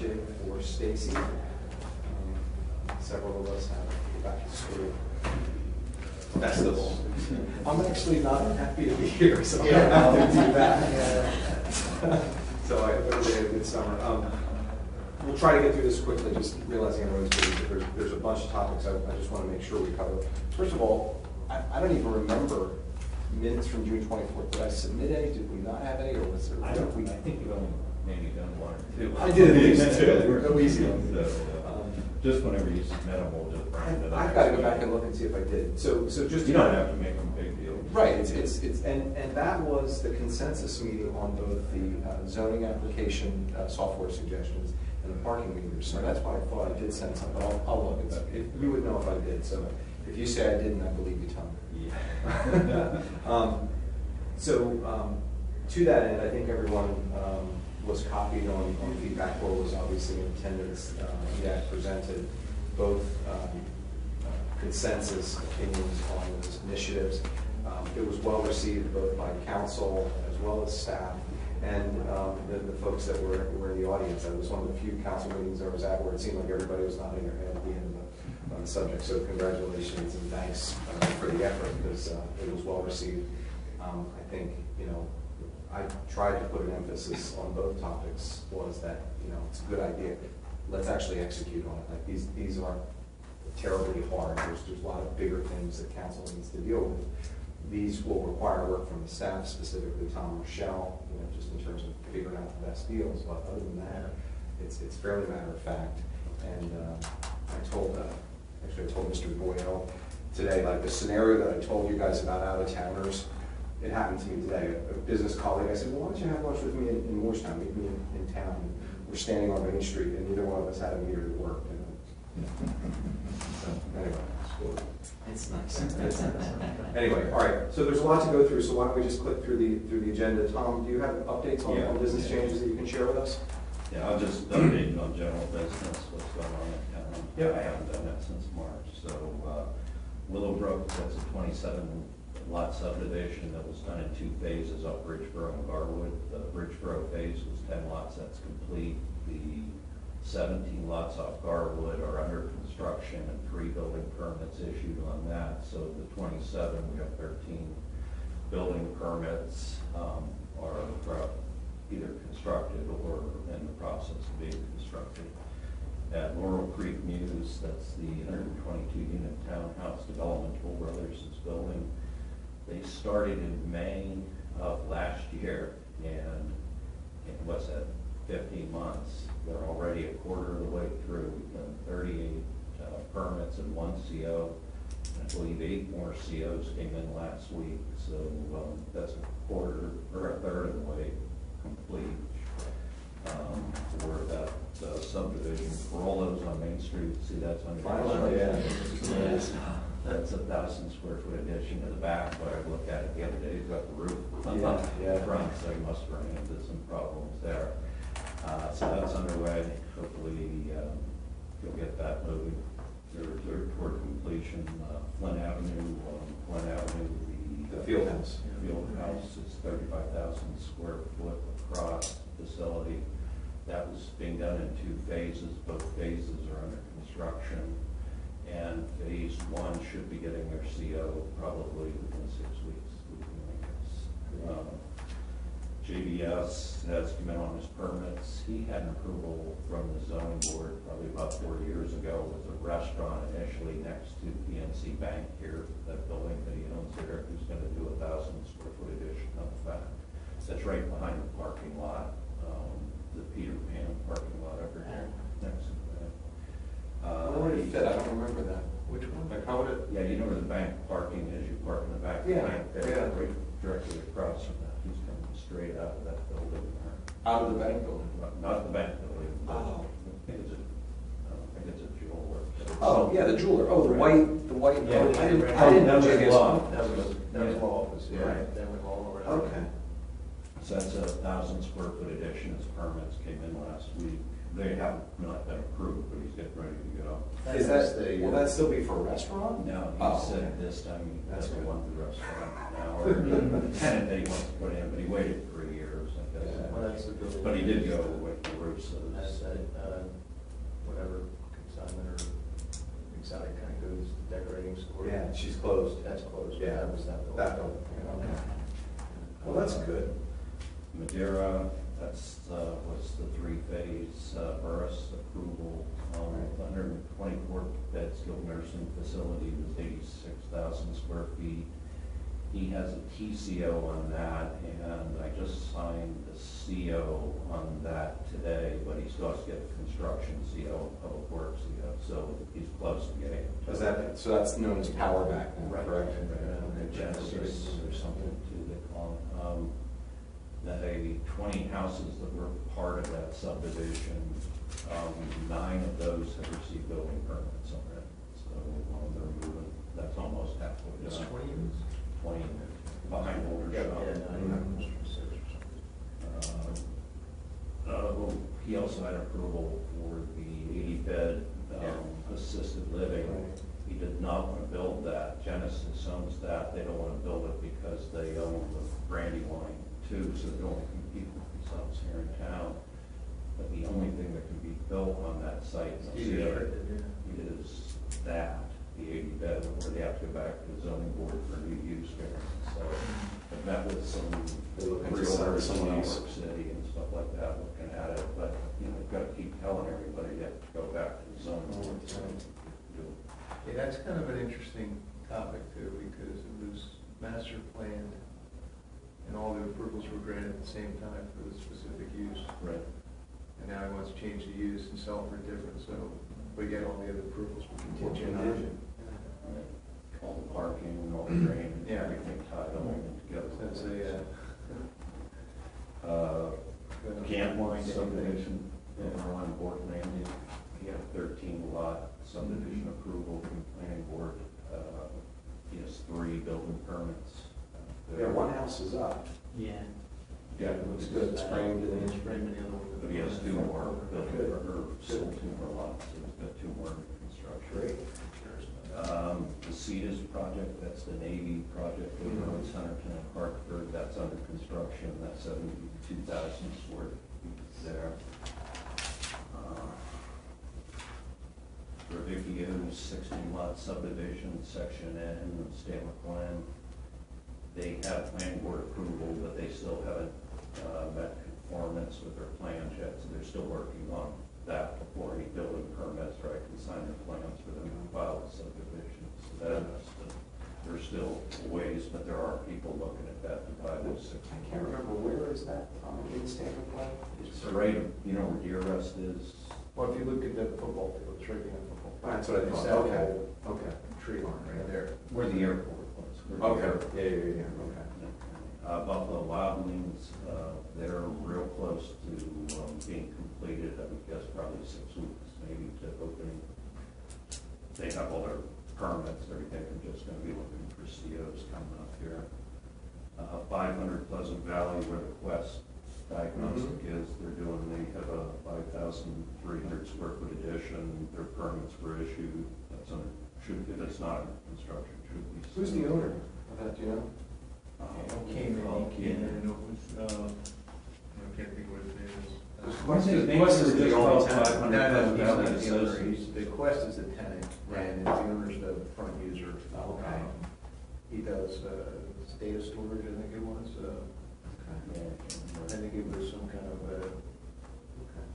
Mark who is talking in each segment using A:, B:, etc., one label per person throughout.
A: budgeting for Stacy. Several of us have back to school festival. I'm actually not happy to be here, so I don't have to do that. So I hope everybody had a good summer. We'll try to get through this quickly, just realizing everyone's busy, but there's a bunch of topics I just want to make sure we cover. First of all, I don't even remember minutes from June 24th. Did I submit any? Did we not have any, or was there?
B: I think you've only maybe done one or two.
A: I did at least two. At least
B: just whenever you submit them, we'll just bring it up.
A: I've got to go back and look and see if I did. So just
B: you don't have to make them a big deal.
A: Right. And that was the consensus meeting on both the zoning application software suggestions and the parking meters. So that's why I thought I did send something. I'll look. If you would know if I did. So if you say I didn't, I believe you, Tom.
B: Yeah.
A: To that end, I think everyone was copied on feedback, or was obviously in attendance. Edac presented both consensus opinions on those initiatives. It was well received both by council as well as staff and the folks that were in the audience. It was one of the few council meetings I was at where it seemed like everybody was nodding their head at the end of the subject. So congratulations and thanks for the effort, because it was well received. I think, I tried to put an emphasis on both topics, was that, it's a good idea. Let's actually execute on it. Like these aren't terribly hard. There's a lot of bigger things that council needs to deal with. These will require work from the staff, specifically Tom Rochelle, just in terms of figuring out the best deals. But other than that, it's fairly matter of fact. And I told Mr. Boyle today, like the scenario that I told you guys about out-of-towners, it happened to me today. A business colleague, I said, well, why don't you have lunch with me in Moorestown, meet me in town. And we're standing on Main Street, and neither one of us had a meter to work. So anyway, it's nice. It's nice. Anyway, all right. So there's a lot to go through. So why don't we just click through the agenda? Tom, do you have updates on business changes that you can share with us?
B: Yeah, I'll just update on general business, what's going on in town.
A: Yep.
B: I haven't done that since March. So Willowbrook, that's a 27-lot subdivision that was done in 2 phases up Bridgeboro and Garwood. The Bridgeboro phase was 10 lots, that's complete. The 17 lots off Garwood are under construction and 3 building permits issued on that. So the 27, we have 13 building permits are either constructed or in the process of being constructed. At Laurel Creek Muse, that's the 122-unit townhouse development Toll Brothers is building. They started in May of last year, and what's that, 15 months, they're already a quarter of the way through. We've done 38 permits and 1 CO. I believe 8 more COs came in last week, so that's a quarter or a third of the way complete for that subdivision. Corollas on Main Street, see that's under construction. That's a 1,000 square foot addition to the back, but I looked at it the other day, it's got the roof on the front, so you must run into some problems there. So that's underway. Hopefully you'll get that moving toward completion. Flint Avenue,
A: the field house.
B: Field house is 35,000 square foot across facility. That was being done in 2 phases. Both phases are under construction. And phase 1 should be getting their CO probably within 6 weeks. JBS has come in on his permits. He had an approval from the zoning board probably about 4 years ago with a restaurant initially next to PNC Bank here, that building that he owns there, who's going to do a 1,000 square foot addition on the back. That's right behind the parking lot, the Peter Pan parking lot over here next to that.
A: Where did it fit? I don't remember that. Which one? Like how would it?
B: Yeah, you know where the bank parking is. You park in the back of the bank there, right directly across from that. He's coming straight out of that building there.
A: Out of the bank building?
B: Not the bank building.
A: Oh.
B: I think it's a jeweler.
A: Oh, yeah, the jeweler. Oh, the white.
B: Yeah,
A: I didn't know JBS.
C: That was law office.
A: Yeah.
C: Right. That went all over.
A: Okay.
B: So that's a 1,000 square foot addition. His permits came in last week. They have not been approved, but he's getting ready to go.
A: Will that still be for a restaurant?
B: No, he said this time he
A: That's
B: doesn't
A: good.
B: want the restaurant now, or the tenant that he wants to put in, but he waited 3 years, I guess.
C: Well, that's the building.
B: But he did go with the stores,
C: That's
B: those,
C: that, whatever consignment or exotic kind of goods, decorating store.
A: Yeah, she's closed.
C: That's closed.
A: Yeah,
C: That was that building.
A: that building, yeah, okay. Well, that's good.
B: Madeira, that's, was the three-phase, Burris approval, 124 bed skilled nursing facility was 86,000 square feet. He has a TCO on that, and I just signed the CO on that today, but he still has to get a construction CO, public works CO, so he's close to getting it.
A: Is that, so that's known as power back now,
B: Right.
A: correct?
B: Genesis or something too, they call it. The 20 houses that were part of that subdivision, 9 of those have received building permits already. So they're moving, that's almost halfway
C: It's
B: done.
C: 20 units?
B: 20 behind older
C: Yeah,
B: shop. He also had approval for the 80-bed assisted living.
A: Right.
B: He did not want to build that. Genesis owns that. They don't want to build it because they own the Brandywine too, so they don't want to compete with themselves here in town. But the only thing that can be built on that site is that, the 80-bed, where they have to go back to the zoning board for new use variance. So I've met with some
A: Looking to
B: realtors
A: sell
B: in New
A: someone else.
B: York City and stuff like that, looking at it, but, you know, you've got to keep telling everybody you have to go back to the zoning board. to do it.
C: Yeah, that's kind of an interesting topic too, because it was master planned and all the approvals were granted at the same time for the specific use.
B: Right.
C: And now he wants to change the use and sell for different, so, but yet all the other approvals were contingent on it.
B: Right. All the parking, all the drainage,
C: Yeah.
B: everything tied all together.
C: That's a,
B: Cantline subdivision, over on Board Landing, he had a 13-lot subdivision approval from the planning board. He has 3 building permits.
A: Yeah, one house is up.
D: Yeah.
B: Yeah,
A: It looks good, it's framed and then.
C: Frame and the other one.
B: but he has 2 more building,
A: Good.
B: or still 2 more lots, so he's got 2 more in construction.
A: Great.
B: The CEDAS project, that's the Navy project over in Centerton and Hartford, that's under construction, that's 72,000 square feet there. Revicchio's 16-lot subdivision, section N, State McLean. They have planning board approval, but they still haven't met conformance with their plans yet, so they're still working on that before any building permits, or I can sign their plans for them to file the subdivision. So there's still ways, but there are people looking at that to buy those 16.
A: I can't remember, where is that, in Stanford Plan?
B: It's right, you know where Deer Rest is?
C: Well, if you look at the football field, it's right behind the football.
A: That's what I
C: It's
A: thought,
C: that
A: okay,
C: whole
A: okay.
C: Tree line right there.
B: Where the airport was. where the
A: Okay,
B: airport-
A: yeah, okay.
B: Buffalo Wild Wings, they're real close to being completed, I would guess probably 6 weeks, maybe, to opening. They have all their permits, everything, they're just gonna be looking for COs coming up here. 500 Pleasant Valley, where the Quest Diagnostic is, they have a 5,300 square foot addition, their permits were issued, that's under, if it's not under construction, should be.
A: Who's the owner of that, do you know?
C: Came in, and it was, I can't think what his name is.
A: Quest
B: They-
A: is
B: they
A: Quest
B: were
A: is the
B: just
A: only
B: about
A: tenant.
B: 500.
C: No, no, he's
B: Valley
C: not the owner,
B: Associates.
C: the Quest is the tenant, and the owner's the front user.
A: Okay.
C: He does, data storage, I think it was, I think it was some kind of,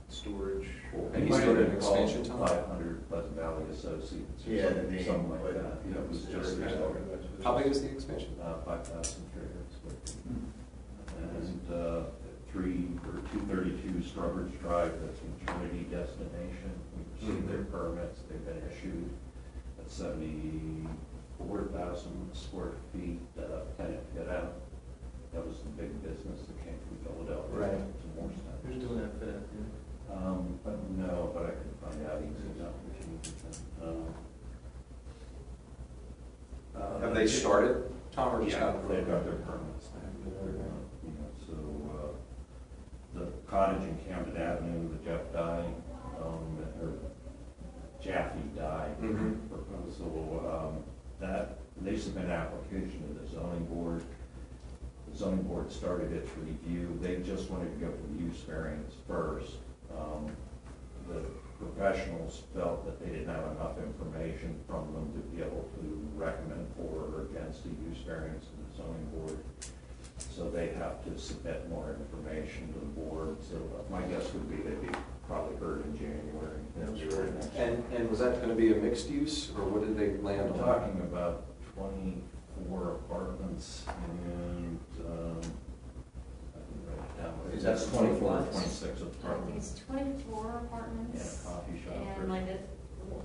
C: storage.
A: And he started an expansion, Tom?
B: 500 Pleasant Valley Associates. or
C: Yeah, the
B: something-
C: name,
B: something like
C: but
B: that. Yeah, it was just
C: very
B: their
C: good.
A: How big is the expansion?
B: 5,300 square feet. And 232 Strawbridge Drive, that's maternity destination. We received their permits, they've been issued. That's 74,000 square feet, tenant fit out. That was the big business that came from Philadelphia.
A: Right.
B: To Morristown.
C: Who's doing that for that?
B: But no, but I could find out easy enough if you need to.
A: Have they started, Tom, or just
B: Yeah,
A: got?
B: they've got their permits. You know, so, the cottage in Camden Avenue, the Jeff Dye, or Jaffe Dye
A: Mhm.
B: proposal, that, they submitted an application to the zoning board. The zoning board started its review. They just wanted to go for the use variance first. professionals felt that they didn't have enough information from them to be able to recommend for or against a use variance to the zoning board. So they have to submit more information to the board. So my guess would be they'd be probably heard in January.
A: And was that going to be a mixed use, or what did they land
B: I'm
A: on?
B: talking about 24 apartments and, I can write it down.
C: Is that
B: That's 24 or
C: lots?
B: 26
D: I think
B: apartments.
D: it's 24
B: Yeah,
D: apartments.
B: coffee shop.
D: And like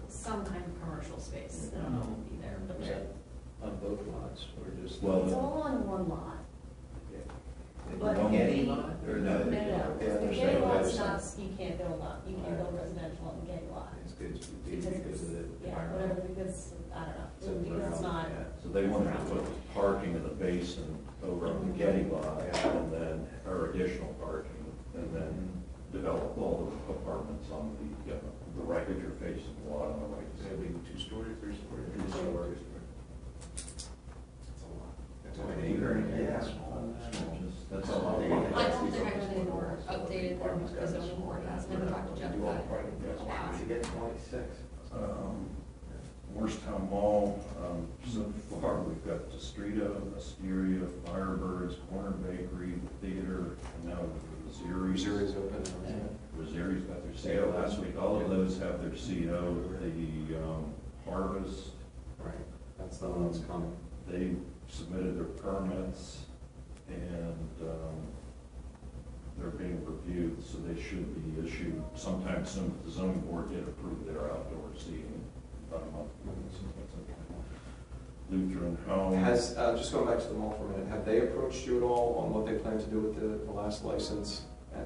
D: some kind of commercial space. I don't know what will be there, but
C: Is that on both lots, or just?
B: Well,
D: it's all on one lot. But
B: One
C: Getty
D: the-
C: lot, or
D: No,
C: no?
D: no,
C: Yeah,
D: the
C: there's
D: Getty
C: no
D: lot's
C: other
D: not,
C: side.
D: you can't build on, you can't build residential on the Getty lot.
C: It's good,
D: Because
C: because of the.
D: yeah, whatever, because, I don't know,
C: So
D: because it's not,
B: So they wanted to put parking in the basin over on the Getty lot, and then, or additional parking, and then develop all the apartments on the right, if you're facing the lot on the right
C: It's
B: side.
C: gonna be 2-story, 3-story?
B: Two-story.
A: That's a lot.
C: That's an acre.
A: Yeah.
B: That's a lot.
D: I don't think I have any more updated than the zoning board has, never talked to Jeff about it. Wow.
A: To get 26.
B: Morristown Mall, so far we've got Distrito, Asteria, Firebirds, Corner Bakery, Theater, and now
A: Missouri's open.
B: Rosari's got their CO last week. All of those have their CO. The Harvest,
A: Right, that's the one that's coming.
B: they submitted their permits, and they're being reviewed, so they should be issued sometime soon. The zoning board did approve their outdoor seating about a month ago, so that's okay. Lutheran Home.
A: Has, just going back to the mall for a minute, have they approached you at all on what they plan to do with the last license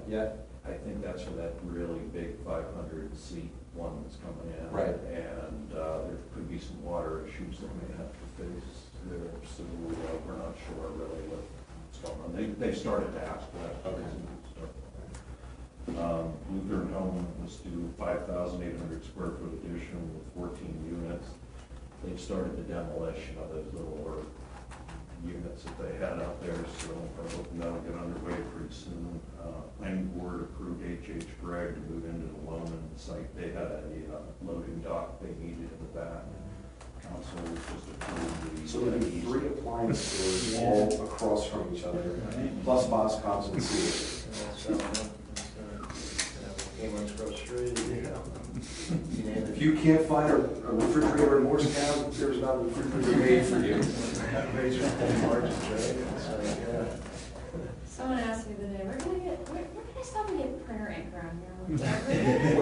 A: yet?
B: I think that's for that really big 500-seat one that's coming in.
A: Right.
B: And there could be some water issues that may have to face there, so we're not sure really what's going on. They started to ask for that.
A: Okay.
B: Lutheran Home was to 5,800 square foot addition with 14 units. They've started the demolition of those little units that they had out there, so we're hoping that'll get underway pretty soon. Planning board approved H.H. Gregg to move into the Loman site. They had a loading dock they needed in the back. Council just approved the.
A: So there'll be 3 appliance stores all across from each other, plus Boscov's and Sears.
C: Came across the street,
A: If you can't find a refrigerator in Morristown, there's not a refrigerator made for you.
C: Raise your margins, right? So, yeah.
D: Someone asked me the other day, where can I stop and get printer ink around here?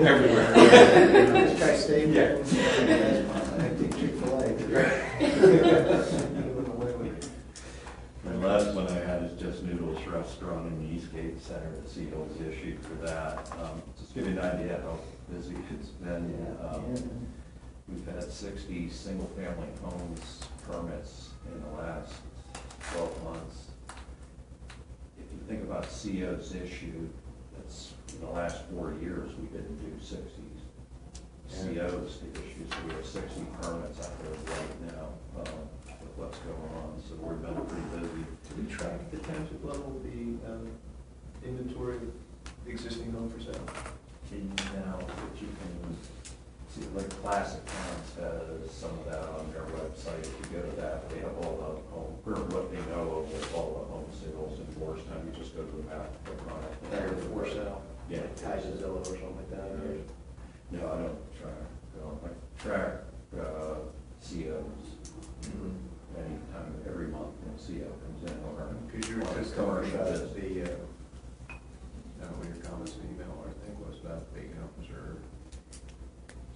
A: Everywhere.
C: This guy stayed
A: Yeah.
C: there. I think Chick-fil-A.
B: The last one I had is Just Noodles Restaurant in the Eastgate Center. The CO was issued for that. Just to give you an idea how busy it's been. We've had 60 single-family homes permits in the last 12 months. If you think about COs issued, that's in the last 4 years, we didn't do 60 COs to issue, so we have 60 permits out there right now with what's going on, so we've been pretty busy.
C: Do we track at the township level the inventory of existing home for sale?
B: Now, that you can see, like Classic Towns has some of that on their website. If you go to that, they have all the home, or what they know of all the home sales in Morristown. You just go to the map, click on it.
C: They're for sale.
B: Yeah.
C: Tied to Zillow or something like that, or?
B: No, I don't track, I track COs. Anytime, every month, when a CO comes in, or.
C: Because you were just talking about the, one of your comments in the email, I think, was about big homes, or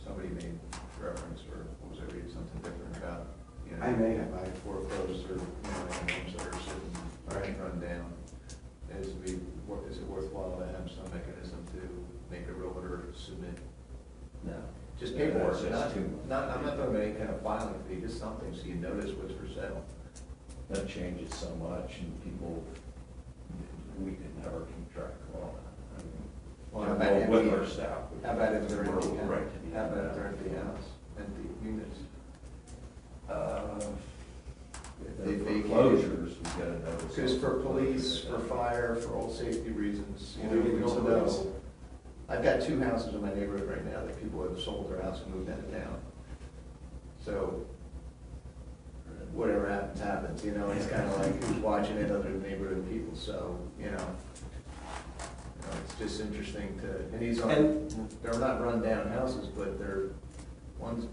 C: somebody made reference, or was I reading something different about, you know?
A: I may have. I
C: Foreclosed, or, you know, homes that are sitting, run down. Is it worthwhile to have some mechanism to make a realtor submit?
B: No.
C: Just
B: Yeah,
C: paperwork,
B: that's just too much.
C: I'm not talking about any kind of filing fee, just something, so you notice what's for sale.
B: That changes so much, and people, we can never keep track of all that. I mean,
C: Well,
B: you know,
C: how about
B: with
C: empty-
B: our staff.
C: How about if they're empty
B: We're
C: house?
B: right to be
C: How about if
B: doing
C: they're
B: that.
C: empty house, empty units?
B: If
C: They
B: they're
C: vacate.
B: foreclosures, we get a notice.
C: Because
B: of
C: for police,
B: foreclosure.
C: for fire, for all safety reasons, you
A: Well,
C: know,
A: we
C: we
A: need
C: don't
A: somebody else.
C: know. I've got 2 houses in my neighborhood right now that people have sold their house and moved out of town. So, whatever happens, happens, you know, it's kind of like who's watching it other than neighborhood people, so, you know, it's just interesting to, and these aren't, they're not run down houses, but they're, one's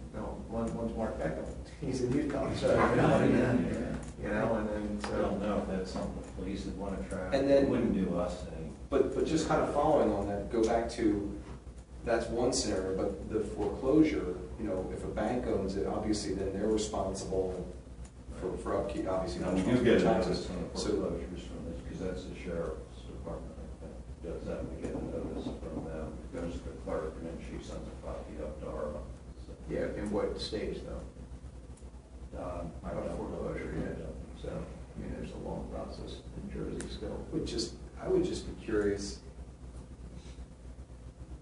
C: Mark Beckham, he's in Utah, so, you know, and then,
B: I
C: so.
B: don't know if that's something the police would want to track.
A: And then-
B: It wouldn't do us any.
A: But just kind of following on that, go back to, that's one scenario, but the foreclosure, you know, if a bank owns it, obviously then they're responsible for upkeep, obviously.
B: No,
A: not
B: we do get
A: taxes.
B: notice on the
A: So,
B: foreclosures from this, because that's the sheriff's department, I think, does that, we get a notice from them, it goes to the clerk, and then she sends a copy up to our office. So,
C: Yeah, in what stage though?
B: I don't know.
C: Foreclosure, yeah. So, I mean, there's a long process in Jersey still.
A: I would just be curious,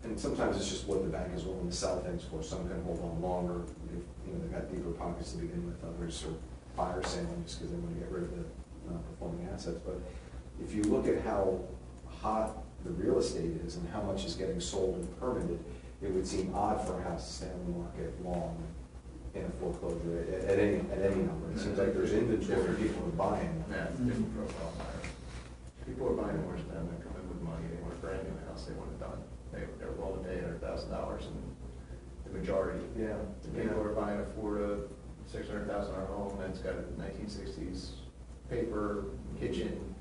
A: and sometimes it's just what the bank is willing to sell things for. Some can hold on longer, if, you know, they've got deeper pockets to begin with. Others are fire selling just because they want to get rid of the non-performing assets. But if you look at how hot the real estate is and how much is getting sold and permitted, it would seem odd for a house to stay on the market long in a foreclosure at any number. It seems like there's inventory, people are buying.
C: Yeah, different profile buyers. People are buying more than they come in with money, they want a brand new house, they want it done. They're willing to pay $100,000, and the majority.
A: Yeah.
C: The people are buying a $400,000 to $600,000 home that's got a 1960s paper, kitchen.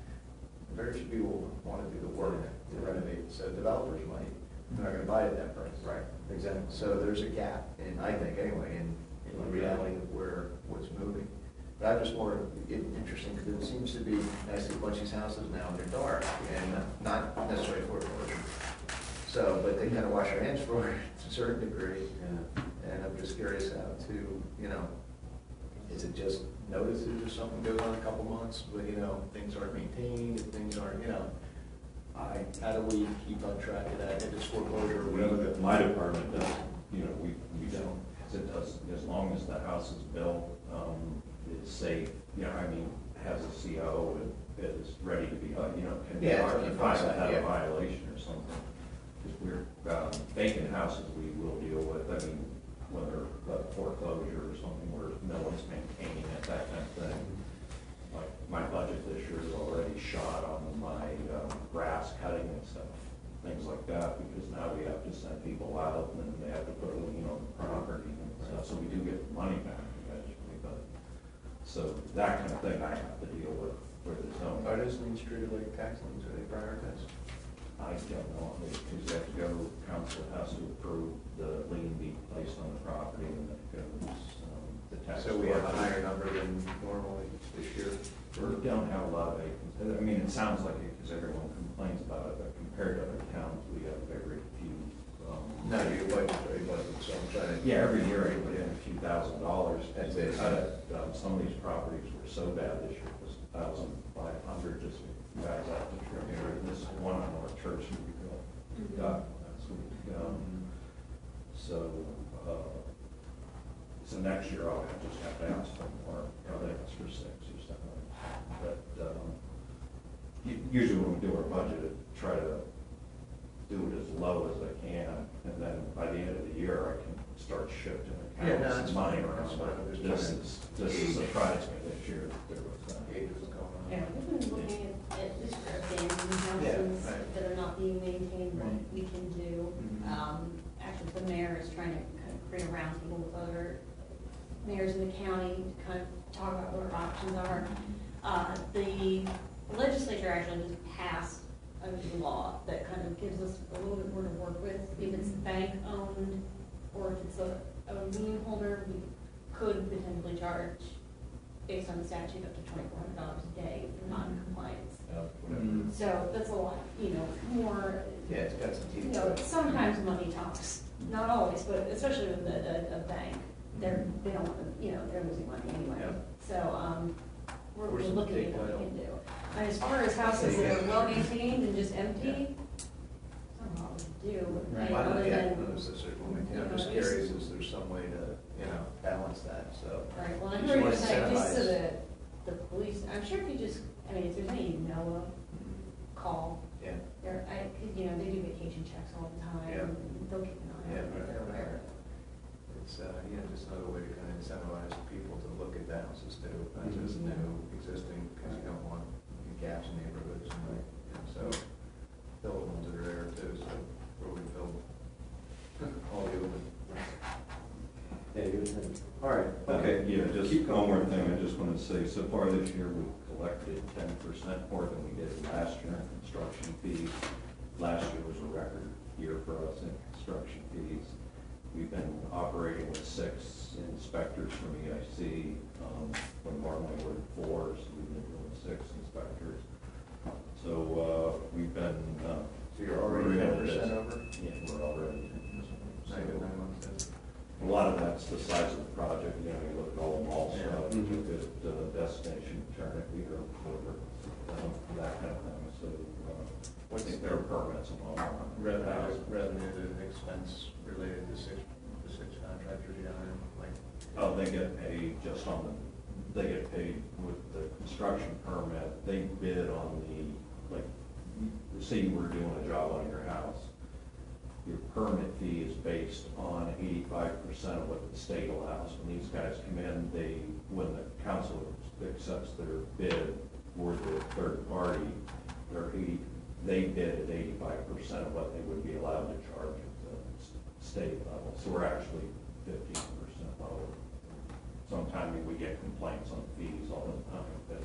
C: Very few people want to do the work to renovate, so developers might, they're not gonna buy it at that price.
A: Right, exactly.
C: So there's a gap, and I think anyway, in the reality of what's moving. But I'm just more interesting because it seems to be, I see a bunch of these houses now, and they're dark, and not necessarily foreclosure. So, but they kind of wash their hands for it to a certain degree.
A: Yeah.
C: And I'm just curious how to, you know, is it just notices or something goes on a couple months, but, you know, things aren't maintained, and things aren't, you know, how do we keep on track of that, if it's foreclosure or whatever?
B: My department does, you know, we don't, it does, as long as the house is built, it's safe, you know, I mean, has a CO and is ready to be, you know, can be
C: Yeah,
B: hard to
C: keep
B: find
C: outside,
B: without
C: yeah.
B: a violation or something. Because we're, vacant houses we will deal with, I mean, whether foreclosure or something where no one's maintaining it, that kind of thing. Like, my budget this year is already shot on my grass cutting and stuff, things like that, because now we have to send people out and then they have to put a lien on the property and stuff, so we do get money back eventually, but, so that kind of thing I have to deal with for the zone.
C: Are those liens treated like tax liens, are they prioritized?
B: I don't know, because they have to go, council has to approve the lien be placed on the property and then it goes, the tax.
C: So we have a higher number than normally this year?
B: We don't have a lot of vacancies. I mean, it sounds like it because everyone complains about it, but compared to other towns, we have very few.
C: No, your budgetary budget, so I'm trying to.
B: Yeah, every year I put in a few $1,000s.
C: That's it.
B: Some of these properties were so bad this year, it was 1,500 just guys out to trim here. This one on North Church Street we got last week. So next year I'll just have to ask for more, probably ask for 6 or something like that. But usually when we do our budget, try to do it as low as I can, and then by the end of the year, I can start shifting
C: Yeah, no,
B: accounts
C: that's
B: and money
C: fine.
B: around.
C: That's fine. I'm just
B: This surprised me this year. There was
C: Age was going on.
D: Yeah, we've been looking at this for abandoned
C: Yeah,
D: houses
C: right.
D: that are not being maintained, what
C: Right.
D: we can do.
C: Mhm.
D: Actually, the mayor is trying to kind of create a roundtable with other mayors in the county to kind of talk about what our options are. The legislature actually just passed a new law that kind of gives us a little bit more to work with. If it's bank-owned or if it's a lien holder, we could potentially charge, based on the statute, up to $2,400 a day for non-compliance.
C: Mhm.
D: So that's a lot, you know, more,
C: Yeah, it's got some teeth
D: you
C: to
D: know,
C: it.
D: sometimes money talks, not always, but especially with a bank, they don't want to, you know, they're losing money anyway.
C: Yeah.
D: So, we're
C: Where's the
D: looking at
C: take
D: what we
C: title?
D: can do. And as far as houses that are well maintained and just empty, I don't know what we do,
C: Right.
D: other
C: Yeah,
D: than,
C: no, it's a certain point. Yeah, I'm just curious, is there some way to, you know, balance that, so.
D: right, well, I
C: Just
D: heard you
C: wanna
D: saying, just so
C: incentivize.
D: that the police, I'm sure if you just, I mean, if there's any you know of, call
C: Yeah.
D: They do vacation checks all the time.
C: Yeah.
D: They'll keep an eye on it, they're aware.
C: It's, just another way to kind of incentivize people to look at the houses too, not just new, existing, because you don't want gaps in neighborhoods. And so, fill the ones that are there too, so where we fill all the open.
A: Yeah, you would. All right, okay.
B: Yeah, just
A: Keep
B: one
A: going.
B: more thing, I just want to say, so far this year, we've collected 10% more than we did last year in construction fees. Last year was a record year for us in construction fees. We've been operating with 6 inspectors from EIC, when normally we're 4, so we've been doing 6 inspectors. So, we've been,
C: So you're already
B: we're
C: 10% over?
B: Yeah, we're already 10%.
C: Not even 9 months in.
B: A lot of that's the size of the project, you look at all the mall
C: Yeah.
B: stuff,
A: Mhm.
B: look at destination Turnipseed or that kind of thing, so, I think there are permits along.
C: Revenue to expense related to the six contractors you hired, like?
B: Oh, they get paid just on they get paid with the construction permit, they bid on say you were doing a job on your house. Your permit fee is based on 85% of what the state allows. When these guys come in, when the council accepts their bid for the third party, they bid at 85% of what they would be allowed to charge at the state level. So we're actually 15% lower. Sometimes we get complaints on fees all the time, but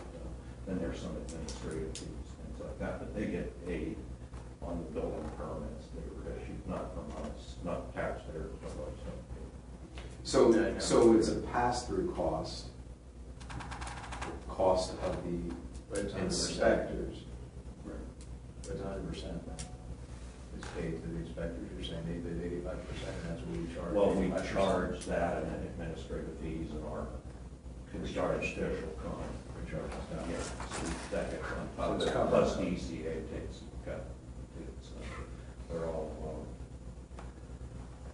B: then there's some administrative fees, things like that. But they get paid on the building permits that are issued, not from us, not taxpayers, but ourselves.
A: So it's a pass-through cost of
C: But it's
A: the
C: 100%.
A: inspectors.
C: But it's 100%. It's paid to the inspectors, you're saying they did 85%, and that's what we charge?
B: Well, we
C: 85%?
B: charge that and then administrative fees and our official con.
C: We charge that.
B: Yeah, so that gets on
C: So
B: top
C: it's
B: of that,
C: covered.
B: plus DCA takes a cut. They're all,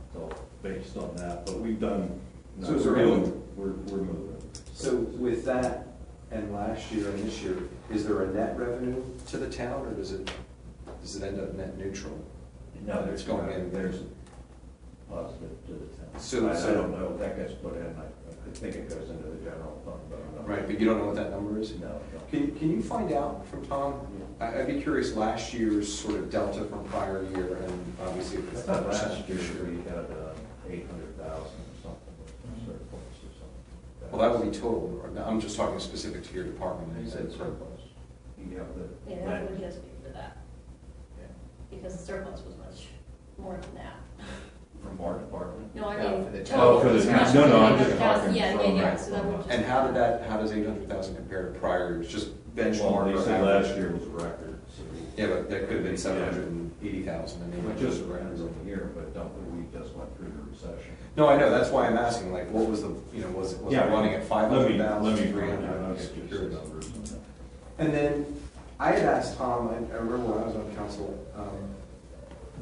B: it's all based on that, but we've done.
A: So is there any-
B: We're moving.
A: So with that, and last year and this year, is there a net revenue to the town, or does it end up net neutral?
B: No,
A: It's going in.
B: There's a positive to the town.
A: So-
B: I don't know, that gets put in, I think it goes into the general fund, but I'm not.
A: Right, but you don't know what that number is?
B: No.
A: Can you find out from Tom? I'd be curious, last year's sort of delta from prior year, and obviously if
B: I
A: it's
B: thought
A: 10%
B: last year
A: this year.
B: we had 800,000 or something, with surplus or something.
A: Well, that would be total, I'm just talking specific to your department.
C: He said surplus.
B: You have the.
D: Yeah, that would just be for that,
C: Yeah.
D: because the surplus was much more than that.
B: From our department.
D: No, I
C: Yeah,
D: mean.
C: for the
D: total.
B: town. Oh, for the town. No, I'm just talking
D: Yeah,
B: from,
D: yeah,
B: right,
D: so that would just.
A: And how does 800,000 compare to prior years, just
B: Well,
A: benchmark
B: they
A: or
B: said
A: average?
B: last year was a record, so.
A: Yeah, but that could have been 780,000, I mean.
B: But just around the year, but we just went through the recession.
A: No, I know, that's why I'm asking, like, what was the, was it running at 500,000,
B: Let me
A: 300,000?
B: I'll
A: Okay,
B: get you
A: curious.
B: some numbers on that.
A: And then, I had asked Tom, I remember when I was on council,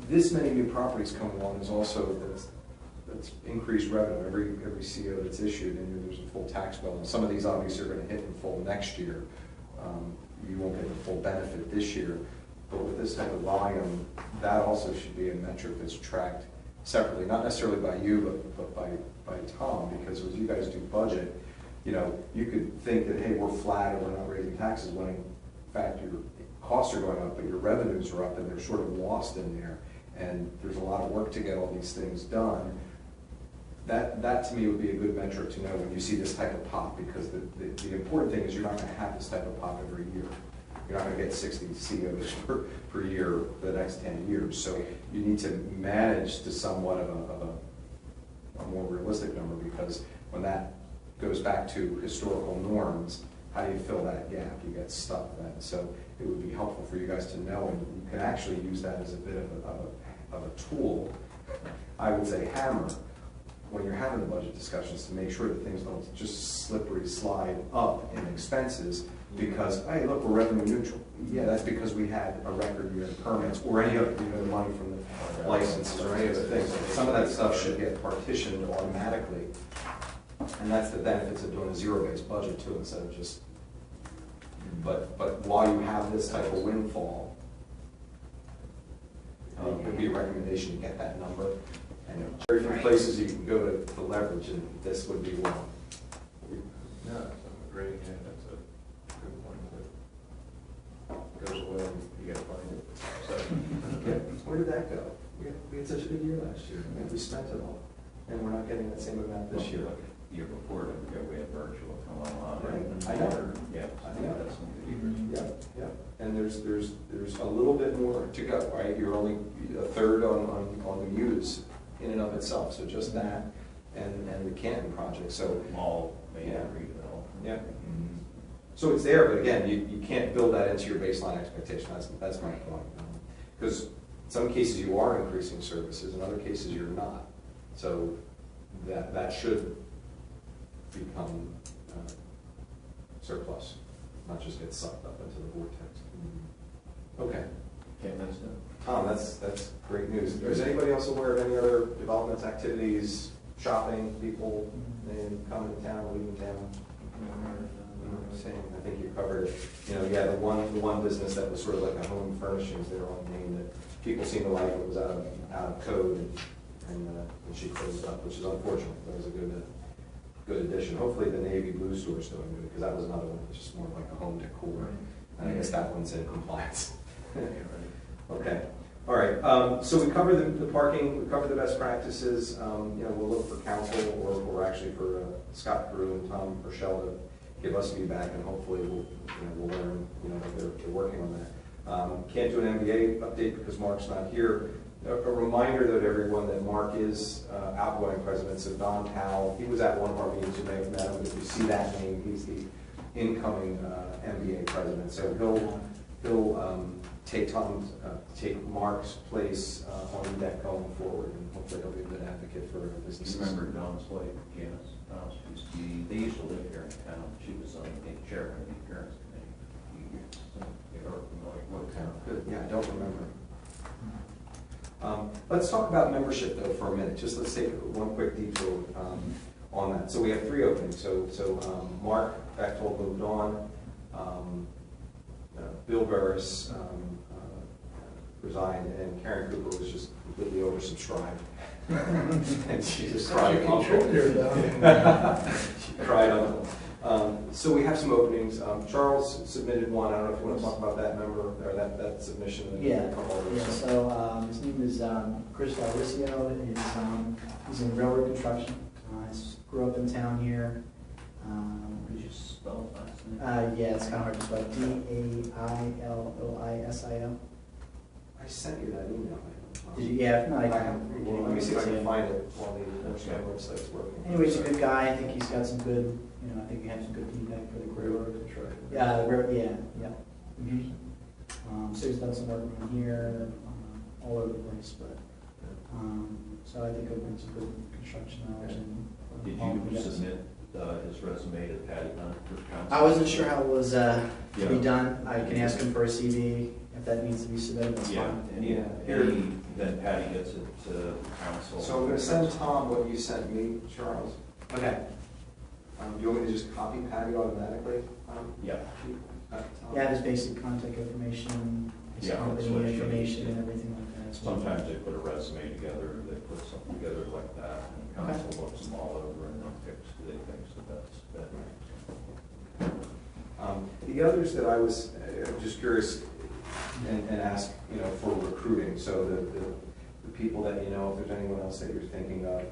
A: this many new properties come along is also, that's increased revenue, every CO that's issued, and there's a full tax bill, and some of these obviously are gonna hit in full next year. You won't get the full benefit this year, but with this type of volume, that also should be a metric that's tracked separately, not necessarily by you, but by Tom, because as you guys do budget, you could think that, hey, we're flat and we're not raising taxes, when in fact your costs are going up, but your revenues are up, and they're sort of lost in there, and there's a lot of work to get all these things done. That to me would be a good metric to know when you see this type of pop, because the important thing is you're not gonna have this type of pop every year. You're not gonna get 60 COs per year for the next 10 years. So you need to manage to somewhat of a more realistic number, because when that goes back to historical norms, how do you fill that gap? You get stuck then. So it would be helpful for you guys to know, and you can actually use that as a bit of a tool, I would say hammer, when you're having the budget discussions, to make sure that things don't just slippery slide up in expenses because, hey, look, we're revenue neutral. Yeah, that's because we had a record year in permits or any other, the money from the licenses or any other things. Some of that stuff should get partitioned automatically. And that's the benefits of doing a zero-based budget too, instead of just, but while you have this type of windfall, It'd be a recommendation to get that number. And there are different places you can go to leverage, and this would be one.
C: No, that's a great, yeah, that's a good point. That goes away, and you gotta find it. So,
A: Yeah, where did that go? We had such a good year last year, and we spent it all, and we're not getting that same amount this year.
B: Year before, don't forget, we had virtual come on.
A: Right. I know.
B: Yeah, I think that's some good years.
A: Yeah, yeah, and there's a little bit more to go, right? You're only a third on the U's in and of itself, so just that and the Canton project, so.
B: Mall, maybe
A: Yeah.
B: retail.
A: Yeah. So it's there, but again, you can't build that into your baseline expectation, that's my point. Because in some cases you are increasing services, in other cases you're not. So that should become surplus, not just get sucked up into the vortex. Okay.
B: Okay, that's it.
A: Tom, that's great news. Is anybody else aware of any other developments, activities, shopping, people coming to town, leaving town? Same, I think you covered it. You know, yeah, the one business that was sort of like a home furnishings there on Main that people seemed to like, it was out of code, and she closed up, which is unfortunate. That was a good addition. Hopefully the navy blue store is still good, because that was another one, it's just more like a home decor. And I guess that one's in compliance. Okay, all right. So we covered the parking, we covered the best practices. You know, we'll look for council or actually for Scott Carew and Tom Rochelle to give us feedback, and hopefully we'll learn, you know, that they're working on that. Can't do an MBA update because Mark's not here. A reminder though to everyone that Mark is outgoing president, so Don Powell, he was at one of our meetings, you may have met him. If you see that name, he's the incoming MBA president. So he'll take Mark's place on Edac going forward, and hopefully he'll be a good advocate for businesses.
B: You remember Don's wife, Janice? They used to live here in town. She was on the chairman of the appearance committee. They are familiar with town.
A: Good. Yeah, I don't remember. Let's talk about membership though for a minute. Just let's take one quick detour on that. So we have 3 openings. So Mark Bechtold moved on. Bill Burris resigned, and Karen Cooper was just completely oversubscribed. And she just cried. She cried on them. So we have some openings. Charles submitted one. I don't know if you want to talk about that member or that submission.
E: Yeah. So his name is Chris Valicio. He's in railroad construction. Grew up in town here.
B: Could you spell last name?
E: Yeah, it's kind of hard to spell. D-A-I-L-O-I-S-I-O.
A: I sent you that email.
E: Did you? Yeah, if not, I
A: Well,
E: can.
A: let me see if I can find it while the website's working.
E: Anyway, he's a good guy. I think he's got some good, I think he had some good feedback for the group.
C: railroad construction.
E: Yeah, so he's done some work around here, all over the place, but, so I think he'll bring some good construction knowledge and.
B: Did you submit his resume to Patty Hunt for council?
E: I wasn't sure how it was to be
B: Yeah.
E: done. I can ask him for a CV if that needs to be submitted, that's
B: Yeah,
E: fine.
B: then Patty gets it to council.
A: So I'm going to send Tom what you sent me, Charles.
E: Okay.
A: Do you want me to just copy Patty automatically?
B: Yeah.
A: Tom?
E: Yeah, his basic contact information, his
B: Yeah, that's what
E: company
B: she
E: information
B: needs,
E: and everything like that.
B: Sometimes they put a resume together, they put something together like that, and council looks them all over and then picks who they think is the best fit.
A: The others that I was just curious and ask, for recruiting. So the people that if there's anyone else that you're thinking of.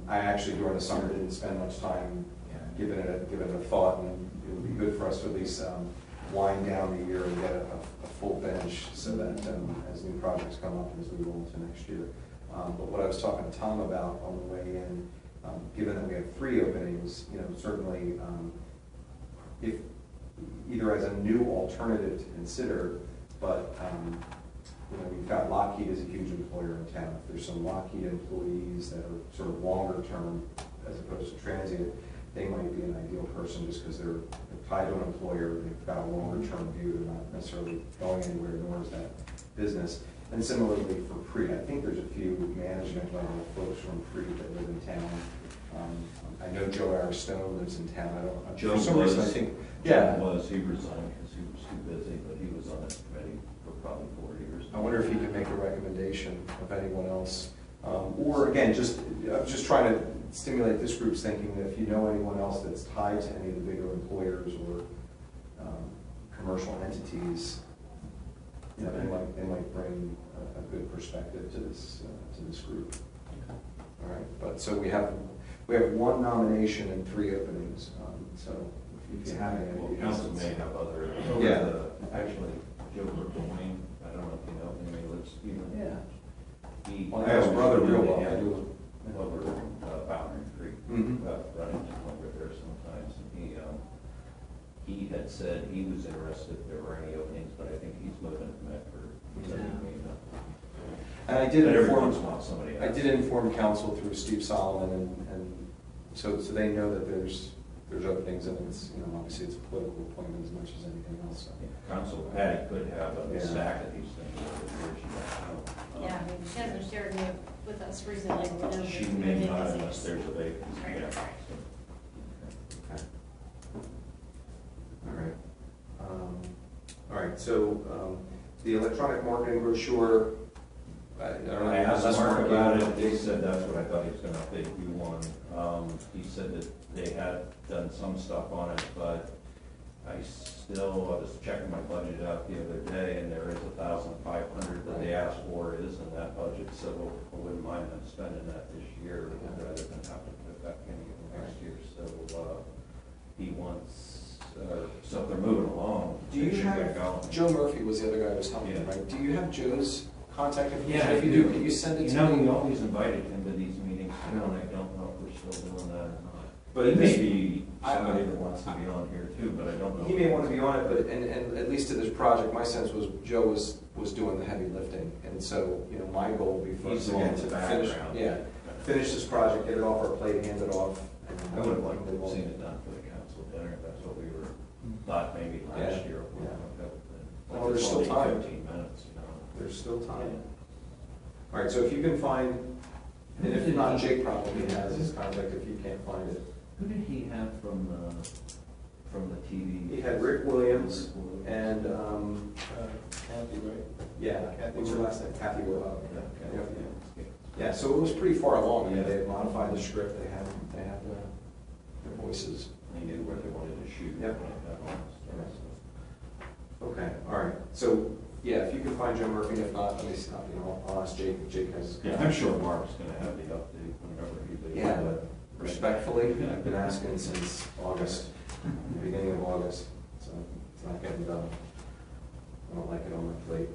A: I actually during the summer didn't spend much time giving it a thought, and it would be good for us to at least wind down the year and get a full bench so that as new projects come up as we roll into next year. But what I was talking to Tom about on the way in, given that we have 3 openings, certainly if either as a new alternative to consider, but we've got Lockheed as a huge employer in town. If there's some Lockheed employees that are sort of longer term as opposed to transient, they might be an ideal person just because they're tied to an employer, they've got a longer term view, they're not necessarily going anywhere, nor is that business. And similarly for Pre, I think there's a few management level folks from Pre that live in town I know Joe Aristone lives in town, I don't,
B: Joe
A: for some reason, I
B: was-
A: think,
B: Joe
A: yeah.
B: was, he resigned because he was too busy, but he was on the committee for probably 4 years.
A: I wonder if he could make a recommendation of anyone else. Or again, just trying to stimulate this group's thinking that if you know anyone else that's tied to any of the bigger employers or commercial entities, you know, they might bring a good perspective to this group. All right, but so we have one nomination and 3 openings, so if you have any.
B: Well, council may have other.
A: Yeah.
B: Actually, Joe Burgoyne, I don't know if you know him, he lives even.
A: Yeah.
B: He.
A: Well, I know his brother real well, I do.
B: Over Boundary Creek,
A: Mhm.
B: run into him over there sometimes, and he had said he was interested if there were any openings, but I think he's moving to Medford. So he may not.
A: And I did
B: But every
A: inform,
B: once in a while somebody
A: I
B: asks.
A: did inform council through Steve Solomon, and so they know that there's openings, and it's, you know, obviously it's a political appointment as much as anything else, so.
B: Council Patty could have a
A: Yeah.
B: stack of these things over here, she might know.
D: Yeah, I mean, she hasn't shared it with us recently. We know
B: She
D: there's
B: may
D: been
B: not
D: vacancies.
B: unless there's a vacancy,
D: Right,
B: yeah.
D: right.
A: Okay. All right, so the electronic marketing brochure, I don't know.
B: I asked
A: unless
B: Mark
A: Mark
B: about
A: gave
B: it,
A: you an
B: he
A: update.
B: said that's what I thought he was gonna update you on. He said that they had done some stuff on it, but I was checking my budget out the other day, and there is 1,500 that they asked for is in that budget, so I wouldn't mind them spending that this year rather than have to put it back in again next year. So, he wants, so if they're moving along,
A: Do
B: they
A: you
B: should get
A: have,
B: going.
A: Joe Murphy was the other guy who was helping,
B: Yeah.
A: right? Do you have Joe's contact information?
B: Yeah,
A: If you do, can you send it
B: You
A: to
B: know,
A: me?
B: we always invited him to these meetings,
A: I
B: and
A: know.
B: I don't know if we're still doing that or not.
A: But
B: Maybe
A: I-
B: somebody that wants to be on here too, but I don't know.
A: He may want to be on it, but, and at least to this project, my sense was Joe was doing the heavy lifting. And so, you know, my goal would be for us
B: He's the
A: again
B: one
A: to
B: with the
A: finish,
B: background.
A: yeah, finish this project, get it off our plate, hand it off. and
B: I would have liked to
A: move
B: have
A: on.
B: seen it done for the council dinner, that's what we were, thought maybe last
A: Yeah,
B: year.
A: yeah.
B: But
A: Well, there's
B: it's
A: still
B: only
A: time.
B: 15 minutes, you know.
A: There's still time. All right, so if you can find, and if not, Jake probably has his contact if you can't find it.
B: Who did he have from the TV?
A: He had Rick Williams and,
C: Kathy, right?
A: yeah, what's her last name? Kathy Will.
B: Yeah,
A: Yeah.
B: yeah.
A: Yeah, so it was pretty far along. Yeah, they had modified the script, they had their voices.
B: They knew where they wanted to shoot.
A: Yep.
B: when it got on, so.
A: Okay, all right. So, yeah, if you can find Joe Murphy, if not, let me see, you know, I'll ask Jake, if Jake has.
B: Yeah, I'm sure Mark's gonna have the update whenever he.
A: Yeah, but respectfully, I've been asking since August, the beginning of August, so it's not getting done. I don't like it on my plate.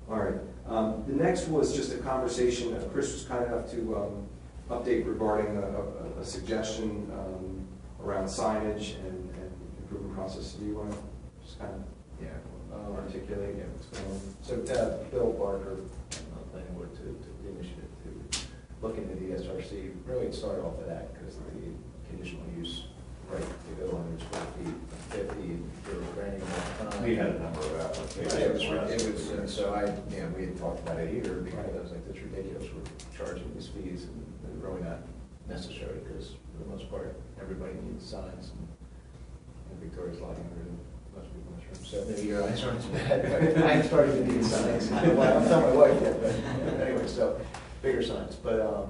A: All right, the next was just a conversation, Chris was kind enough to update regarding a suggestion around signage and improvement process. Do you want to just kind of articulate what's going on?
C: So Bill Barker, planning board, took the initiative to look into the SRC. Really, it started off with that because the conditional use right to go 100 square feet, 50, they were granting at the time.
B: We had a number of applications.
C: Right, it was, and so we had talked about it here because I was like, that's ridiculous, we're charging these fees and they're really not necessary because for the most part, everybody needs signs and Victoria's a lot younger than most people in this room. So maybe your eyes aren't as bad, but I started to need signs. I'm telling my wife yet, but anyway, so bigger signs. But,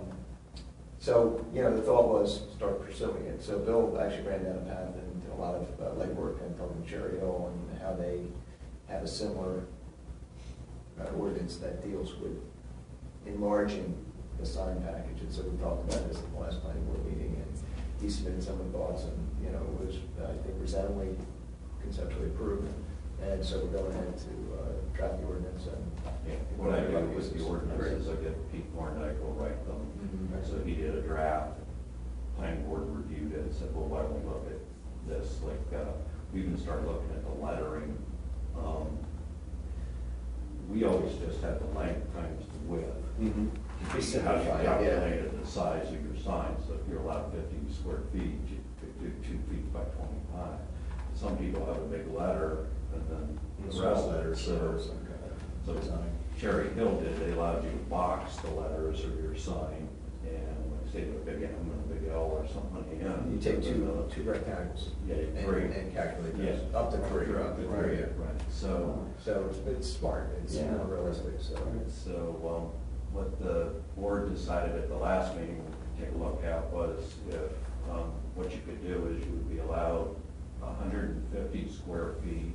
C: so, the thought was start pursuing it. So Bill actually ran down a path and did a lot of legwork and talking to Cherry Hill and how they have a similar ordinance that deals with enlarging the sign package. And so we talked about this at the last planning board meeting, and he submitted some of the thoughts, and, it was, I think, resoundingly conceptually approved. And so we're going ahead to draft the ordinance and.
B: Yeah, what I do with the ordinances, I get Pete Warnick will write them.
C: Mhm.
B: So he did a draft, planning board reviewed it, said, well, why don't we look at this? Like, we even started looking at the lettering. We always just had the length times the width.
A: Mm-hmm.
B: How you
C: Simplified, yeah.
B: calculated the size of your sign, so if you're allowed 50 square feet, you could do 2 feet by 25. Some people have a big letter, and then the rest of it, so Cherry Hill did, they allowed you to box the letters of your sign, and when I say a big M and a big L or something on the end.
C: You take two rectangles
B: Yeah,
C: and
B: three.
C: and calculate
B: Yeah.
C: those, up to three.
B: Up to
C: Right,
B: three,
C: yeah.
B: right. So,
C: It's smart, it's
E: Yeah.
C: more realistic, so.
B: what the board decided at the last meeting to take a look at was if, what you could do is you would be allowed 150 square feet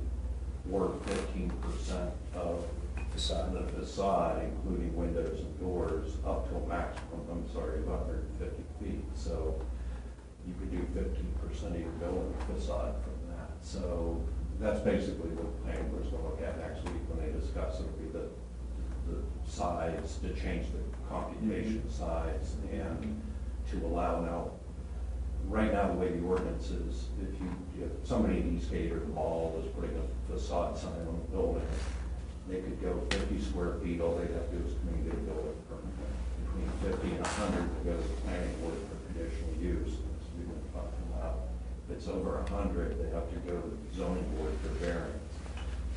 B: or 15% of the facade, including windows and doors, up to a maximum, of 150 feet. So you could do 15% of your building facade from that. So that's basically what the planning board's going to look at next week when they discuss. It'll be the sides, to change the computation size and to allow now. Right now, the way the ordinance is, if somebody in Eastgate or the mall was putting a facade sign on the building, they could go 50 square feet, all they'd have to do is come in and get a building permit. Between 50 and 100 to go to the planning board for conditional use, as we've been talking about. If it's over 100, they have to go to the zoning board for variance.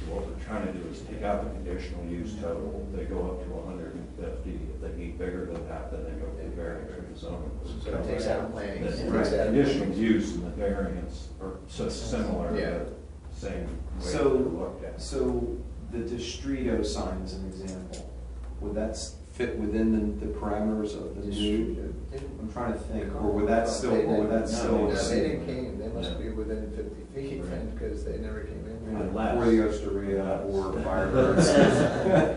B: So what we're trying to do is take out the conditional use total, they go up to 150, if they need bigger than that, then they go for variance with the zoning board.
C: So it takes out planning.
B: The
C: it takes out-
B: conditional use and the variance are so similar,
C: Yeah.
B: but same way
A: So-
B: they're looked at.
A: So the Distrito sign as an example, would that fit within the parameters of the new? I'm trying to think, or would that still,
C: No,
A: exceed?
C: they didn't came, they must
B: Yeah.
C: be within 50 feet,
B: Right.
C: because they never came in.
B: Unless-
A: Or the Osteria, or Firebirds.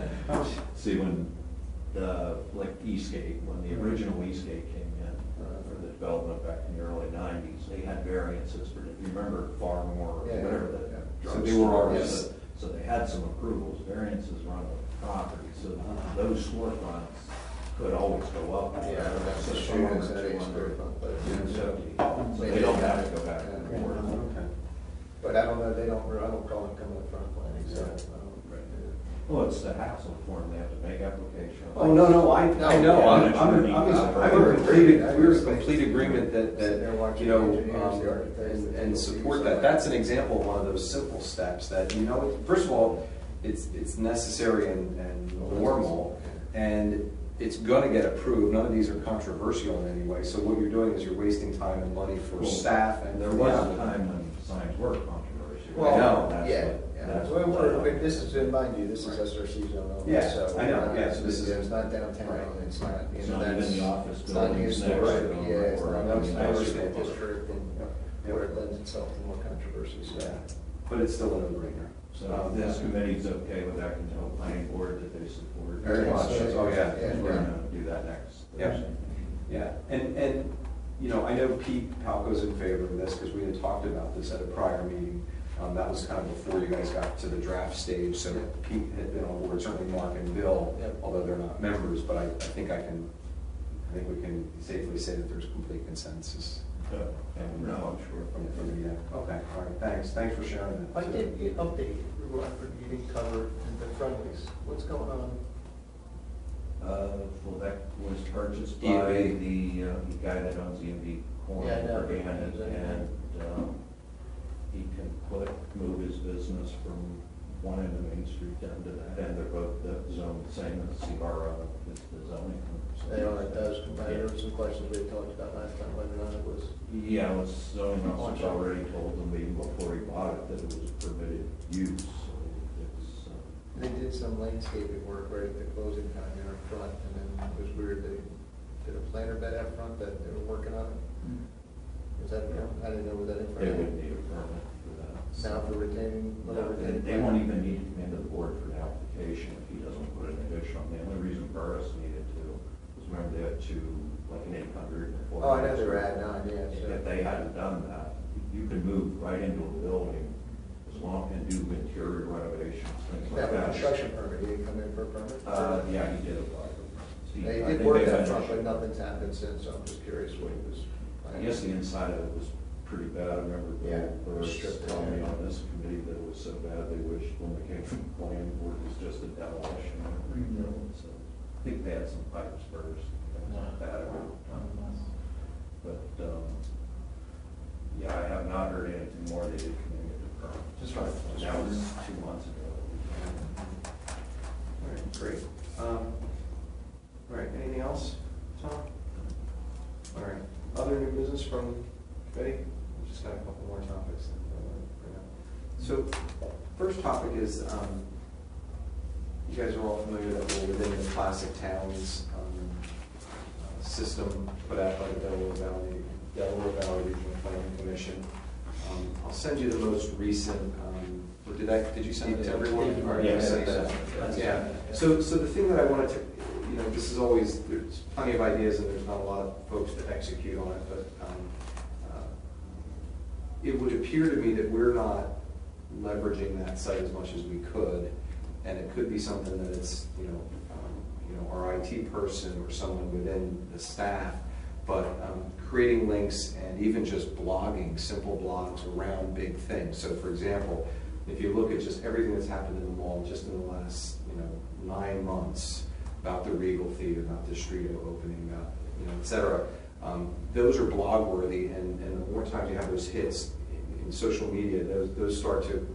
B: See, when like Eastgate, when the original Eastgate came in for the development back in the early 90s, they had variances for, if you remember Farmore, or
C: Yeah,
B: whatever
C: yeah.
B: that.
A: So they were already-
B: drugstore was. So they had some approvals, variances run with the property, so those storefronts could always go up.
C: Yeah, that's
B: So
C: the
B: some are
C: shoes, that is
B: 200,
C: storefront, but-
B: 250. So they don't have to go back and
C: Yeah.
B: forth.
A: Okay.
C: But I don't know, I don't call them coming from planning, so.
B: Right. Well, it's the hassle for them, they have to make applications.
A: Oh, no, I know, I'm we're in complete agreement that, you know, and support that. That's an example of one of those simple steps that, you know, first of all, it's necessary and normal, and it's gonna get approved. None of these are controversial in any way, so what you're doing is you're wasting time and money for
B: Well,
A: staff and.
B: There was a time when signs were controversial.
C: Well,
A: know.
B: That's
C: yeah,
B: what-
C: yeah.
B: that's
C: Well,
B: what-
C: but this is, mind you, this is SRC zone only,
A: Yeah,
C: so.
A: I know, yeah, so this is-
C: It's not downtown,
A: Right.
C: it's not, you
B: It's
C: know,
B: not even
C: that's.
B: the office
C: It's not the
B: buildings
C: historic,
B: next to them,
C: yeah, it's
B: or
C: not
B: anything
C: the
B: else.
C: historic district and
A: Yep.
C: where it lends itself to more controversy, so.
A: Yeah, but it's still a no-brainer.
B: So if this committee's okay with that, can tell the planning board that they support.
A: Very much. Oh, yeah.
B: Because we're gonna do that next
A: Yeah.
B: Thursday.
A: Yeah, and, you know, I know Pete Palco's in favor of this, because we had talked about this at a prior meeting. That was kind of before you guys got to the draft stage, so Pete had been on board, certainly Mark and Bill,
C: Yep.
A: although they're not members, but I think we can safely say that there's complete consensus.
B: And no, I'm sure.
A: From the, okay, all right, thanks for sharing that.
C: I did get update, you didn't cover the friendlies, what's going on?
B: Well, that was purchased by
A: E&B.
B: the guy that owns E&B Corn,
C: Yeah, I know.
B: and he can move his business from one end of Main Street down to that end. They're both zoned the same as CRO, it's the zoning.
C: They are, it does, there were some questions we had talked about last time, whether or not it was.
B: Yeah, it was zoning officer already told them even before he bought it that it was a permitted use, so it's,
C: They did some landscaping work right at the closing time there in front, and then it was weird, they did a planter bed out front that they were working on it. Was that, I didn't know, was that in front?
B: they would need a permit for that.
C: Now for retaining, little
B: No,
C: retaining.
B: they won't even need to come into the board for the application if he doesn't put an addition on. The only reason Burris needed to was remember they had two, like an 800 and 400.
C: Oh, I know they were adding on, yeah. so-
B: If they hadn't done that, you could move right into a building as long and do interior renovations, things like
C: That was a
B: that.
C: construction permit, he didn't come in for a permit?
B: Yeah, he did apply for it.
C: They
B: I
C: did
B: think
C: work
B: they
C: out
B: finished
C: front, but
B: it.
C: nothing's happened since, so I'm just curious what he was.
B: I guess the inside of it was pretty bad. I remember
C: Yeah,
B: Bill Burris
C: stripped it,
B: telling me
C: yeah.
B: on this committee that it was so bad they wished when they came from the planning board it was just a demolition. So I think they had some pipes burst, things like that over time. But, yeah, I have not heard anything more. They did come in with the permit.
A: Just right.
B: That was 2 months ago.
A: All right, great. All right, anything else, Tom? Other new business from committee? We've just got a couple more topics. So, first topic is, you guys are all familiar that we're within the Classic Towns system put out by the Delaware Valley Regional Planning Commission. I'll send you the most recent, or did you send it to everyone? Or
B: Yeah,
A: I sent that. Yeah. So the thing that I wanted to, this is always, there's plenty of ideas and there's not a lot of folks to execute on it, but it would appear to me that we're not leveraging that site as much as we could, and it could be something that it's, our IT person or someone within the staff, but creating links and even just blogging, simple blogs around big things. So for example, if you look at just everything that's happened in the mall just in the last 9 months, about the Regal Theater, about the street opening, about et cetera, those are blog worthy, and the more times you have those hits in social media, those start to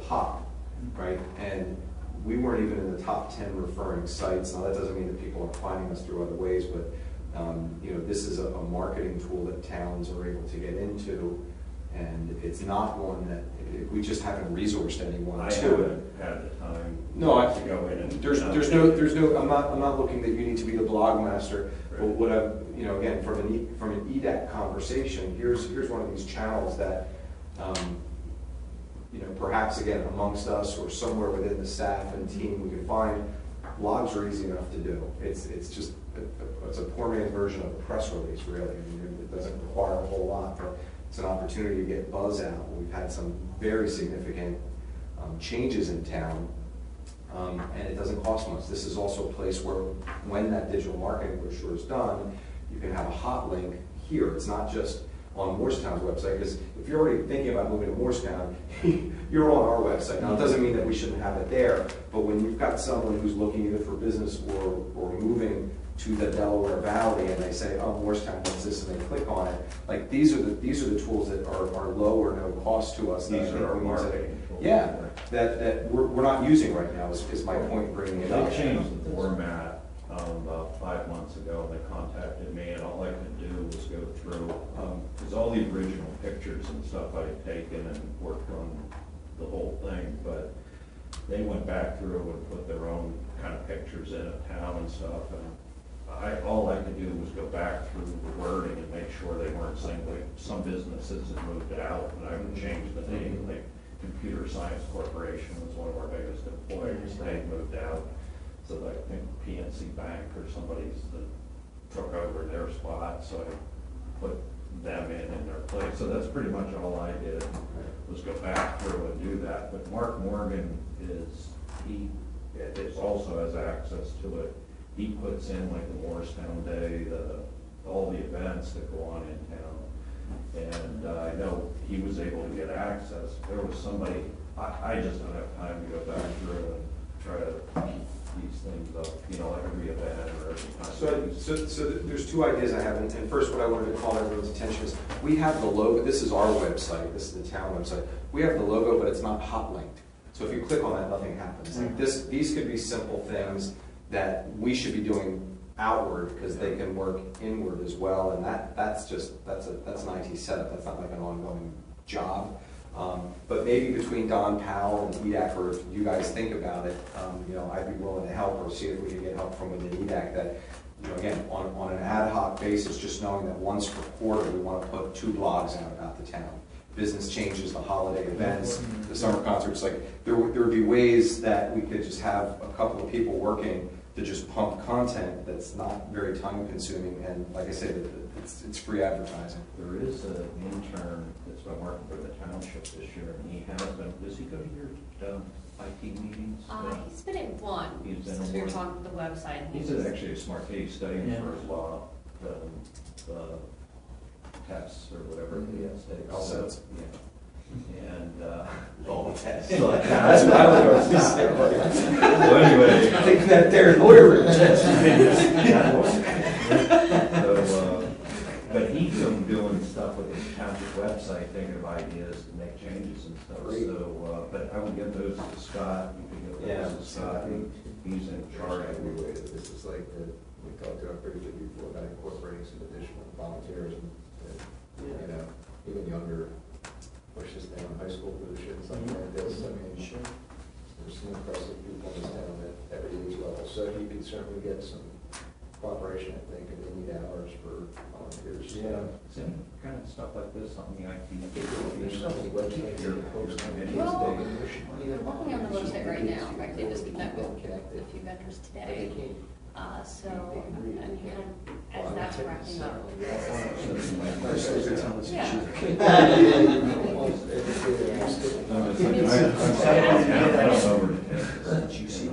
A: pop, right? And we weren't even in the top 10 referring sites. Now that doesn't mean that people are finding us through other ways, but this is a marketing tool that towns are able to get into, and it's not one that we just haven't resourced anyone
B: I
A: to it.
B: haven't had the time to go in and.
A: There's no. I'm not looking that you need to be the blog master.
B: Right.
A: But what I've, again, from an Edac conversation, here's one of these channels that, perhaps again amongst us or somewhere within the staff and team, we can find. Blogs are easy enough to do. It's just it's a poor man's version of a press release, really. I mean, it doesn't require a whole lot, but it's an opportunity to get buzz out. We've had some very significant changes in town, and it doesn't cost much. This is also a place where, when that digital marketing brochure is done, you can have a hot link here. It's not just on Morristown's website, because if you're already thinking about moving to Morristown, you're on our website. Now, it doesn't mean that we shouldn't have it there, but when you've got someone who's looking either for business or moving to the Delaware Valley, and they say, "Oh, Morristown wants this," and they click on it, like these are the tools that are low or no cost to us.
B: These are our marketing tools.
A: Yeah, that we're not using right now is my point in bringing it up.
B: They changed the format about 5 months ago. They contacted me, and all I could do was go through, because all the original pictures and stuff I had taken and worked on the whole thing, but they went back through and put their own kind of pictures in of town and stuff, and all I could do was go back through the wording and make sure they weren't saying, like, some businesses had moved out, and I would change the name, like Computer Science Corporation was one of our biggest employers. They had moved out. So I think PNC Bank or somebody's that took over their spot, so I put them in their place. So that's pretty much all I did, was go back through and do that. But Mark Morgan he also has access to it. He puts in like the Morristown Day, all the events that go on in town. And I know he was able to get access. There was somebody, I just don't have time to go back through and try to keep these things up, every event or every time.
A: So there's two ideas I have, and first what I wanted to call everyone's attention is, we have the logo, this is our website, this is the town website, we have the logo, but it's not hot linked. So if you click on that, nothing happens. Like these could be simple things that we should be doing outward, because they can work inward as well, and that's an IT setup, that's not like an ongoing job. But maybe between Don Powell and Edac, or if you guys think about it, I'd be willing to help, or see if we could get help from within Edac, that, again, on an ad hoc basis, just knowing that once per quarter, we want to put 2 blogs out about the town. Business changes, the holiday events, the summer concerts, like there would be ways that we could just have a couple of people working to just pump content that's not very time consuming, and like I said, it's free advertising.
B: There is an intern that's been working for the township this year, and he has been, does he go to your IT meetings?
D: He's been at one,
B: He's been
D: since
B: at
D: we were
B: one.
D: talking about the website.
B: He's actually a smart kid. He's studying for his law, tests or whatever he has to take.
A: Also,
B: yeah. And,
A: all the tests.
B: That's what I was going to say. So anyway.
A: I think that they're lawyer test.
B: So, but he's been doing stuff with his township website, thinking of ideas to make changes and stuff.
A: Great.
B: So, but I would give those to Scott. You could give those to Scott. He's in charge.
C: This is like we talked about briefly before about incorporating some additional
F: volunteers and, you know, even younger pushes down high school positions like this. I mean, there's some impressive people in this town at every age level, so you could certainly get some cooperation, I think, and they need hours for volunteers.
B: Yeah, is any kind of stuff like this on the IT?
F: There's so many websites that post on it.
D: Well, I'm working on the website right now. In fact, I just met with a few vendors today. So, I mean, kind of, as that's wrapping up.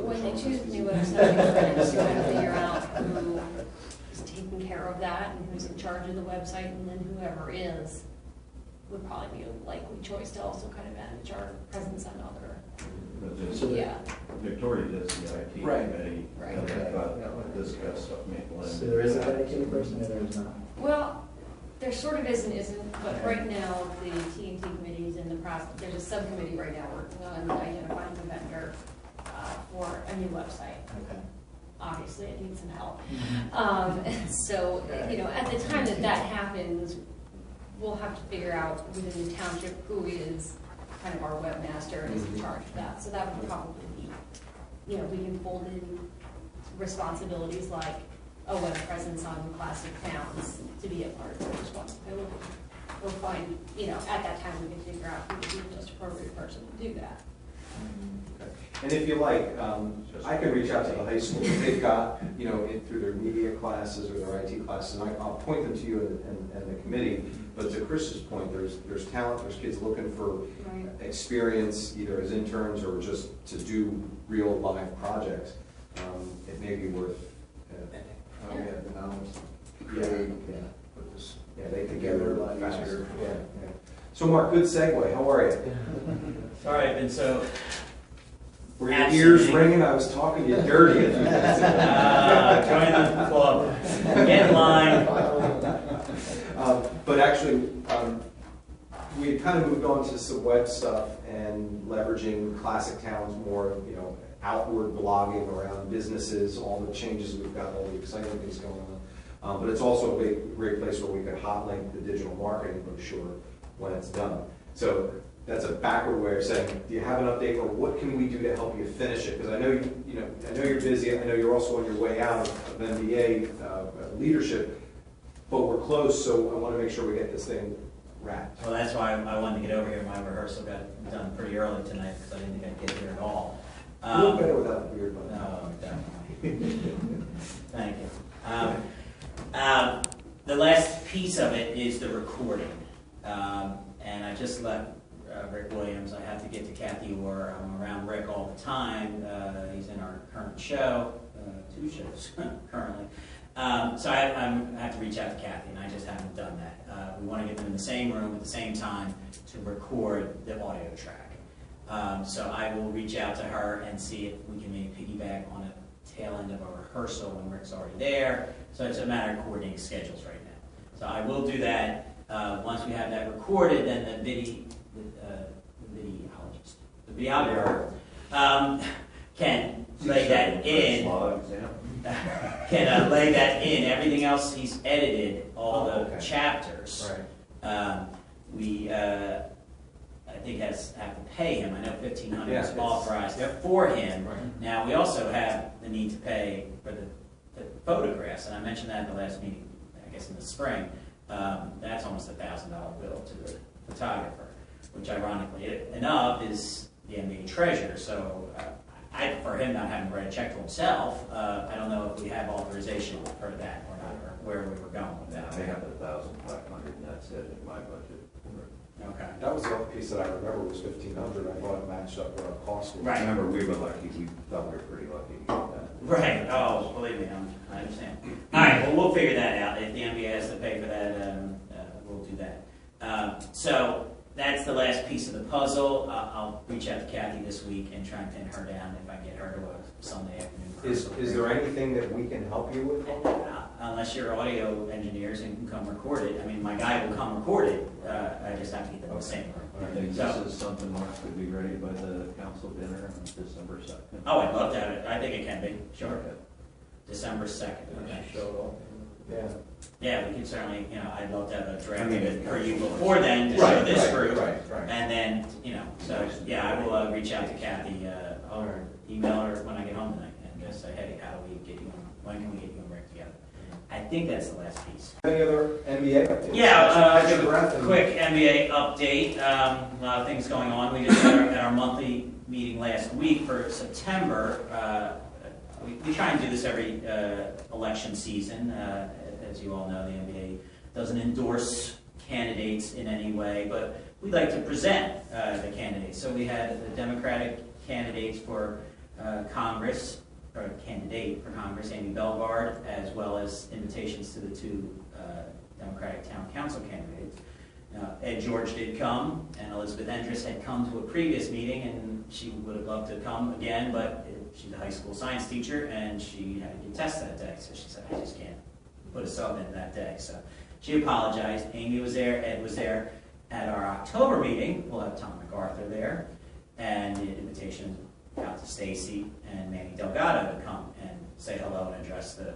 D: When they choose the new website, they're still going to figure out who is taking care of that and who's in charge of the website, and then whoever is would probably be a likely choice to also kind of manage our presence on other. Yeah.
B: Victoria does the IT committee.
D: Right.
B: But this kind of stuff may blend.
E: So there is a dedicated person, or there is not?
D: Well, there sort of is and isn't, but right now, the TNT committee is in the process, there's a subcommittee right now working on identifying a vendor for a new website.
E: Okay.
D: Obviously, it needs some help. So, you know, at the time that that happens, we'll have to figure out within the township who is kind of our webmaster and is in charge of that. So that would probably be, you know, we can fold in responsibilities like a web presence on classic towns to be a part of the responsibility. We'll find, you know, at that time we can figure out who would be the most appropriate person to do that.
A: And if you like, I can reach out to the high school. They've got, you know, through their media classes or their IT classes, and I'll point them to you and the committee. But to Chris's point, there's talent, there's kids looking for experience, either as interns or just to do real live projects. It may be worth.
C: Oh, yeah, the knowledge. Put this
A: They can
C: together
A: get
C: a lot easier.
A: Yeah. So Mark, good segue. How are you?
G: All right, and so.
A: Were your ears ringing? I was talking to you dirty.
G: Join the club. Get in line.
A: But actually, we had kind of moved on to some web stuff and leveraging classic towns more, you know, outward blogging around businesses, all the changes we've got, all the exciting things going on. But it's also a great place where we could hot link the digital marketing brochure when it's done. So that's a backward way of saying, do you have an update, or what can we do to help you finish it? Because I know I know you're busy. I know you're also on your way out of MBA leadership, but we're close. So I want to make sure we get this thing wrapped.
G: Well, that's why I wanted to get over here. My rehearsal got done pretty early tonight because I didn't think I'd get here at all.
A: You look better without the beard, but
G: No, definitely. Thank you. The last piece of it is the recording. And I just let Rick Williams. I have to get to Kathy Orr. I'm around Rick all the time. He's in our current show, 2 shows currently. So I have to reach out to Kathy, and I just haven't done that. We want to get them in the same room at the same time to record the audio track. So I will reach out to her and see if we can maybe piggyback on a tail end of a rehearsal when Rick's already there. So it's a matter of coordinating schedules right now. So I will do that. Once we have that recorded, then the videographer can lay that in. Can lay that in. Everything else he's edited, all the chapters.
A: right.
G: I think have to pay him. I know $1,500 is authorized for him.
A: Right.
G: Now we also have the need to pay for the photographs, and I mentioned that in the last meeting, I guess in the spring. That's almost a $1,000 bill to the photographer, which ironically enough is the NBA treasurer. So I prefer him not having to write a check to himself. I don't know if we have authorization for that or not, or where we were going with that.
B: I have 1,500, and that's it in my budget.
G: Okay.
A: That was the other piece that I remember was 1,500. I thought it matched up with our cost.
G: Right.
B: Remember, we were lucky. We thought we were pretty lucky to get that.
G: Right. Oh, believe me, I understand. All right. Well, we'll figure that out. If the NBA has to pay for that, we'll do that. So that's the last piece of the puzzle. I'll reach out to Kathy this week and try and pin her down if I get her to a Sunday afternoon.
A: Is there anything that we can help you with?
G: Unless you're audio engineers and can come record it. I mean, my guy will come record it. I just have to get them in the same room.
B: I think this is something Mark could be ready by the council dinner on December 2nd.
G: Oh, I'd love to have it. I think it can be. Sure. December 2nd. Okay.
A: Yeah.
G: Yeah, we can certainly, I'd love to have a draft
B: I
G: of
B: mean,
G: it for you before then to show this group.
C: Right.
G: And then, so, yeah, I will reach out to Kathy, I'll email her when I get home tonight and just say, hey, how do we get you on, when can we get you and Rick together? I think that's the last piece.
A: Any other NBA updates?
G: Yeah,
A: Catch your
G: give
A: breath
G: a
A: and-
G: quick NBA update. A lot of things going on. We just had our monthly meeting last week for September. We try and do this every election season. As you all know, the NBA doesn't endorse candidates in any way, but we'd like to present the candidates. So we had the Democratic candidates for Congress, or candidate for Congress, Amy Belgard, as well as invitations to the two Democratic Town Council candidates. Ed George did come, and Elizabeth Endress had come to a previous meeting, and she would have loved to come again, but she's a high school science teacher, and she had to get tested that day, so she said, I just can't put a sub in that day. So she apologized. Amy was there, Ed was there. At our October meeting, we'll have Tom MacArthur there, and the invitation out to Stacy and Manny Delgado to come and say hello and address the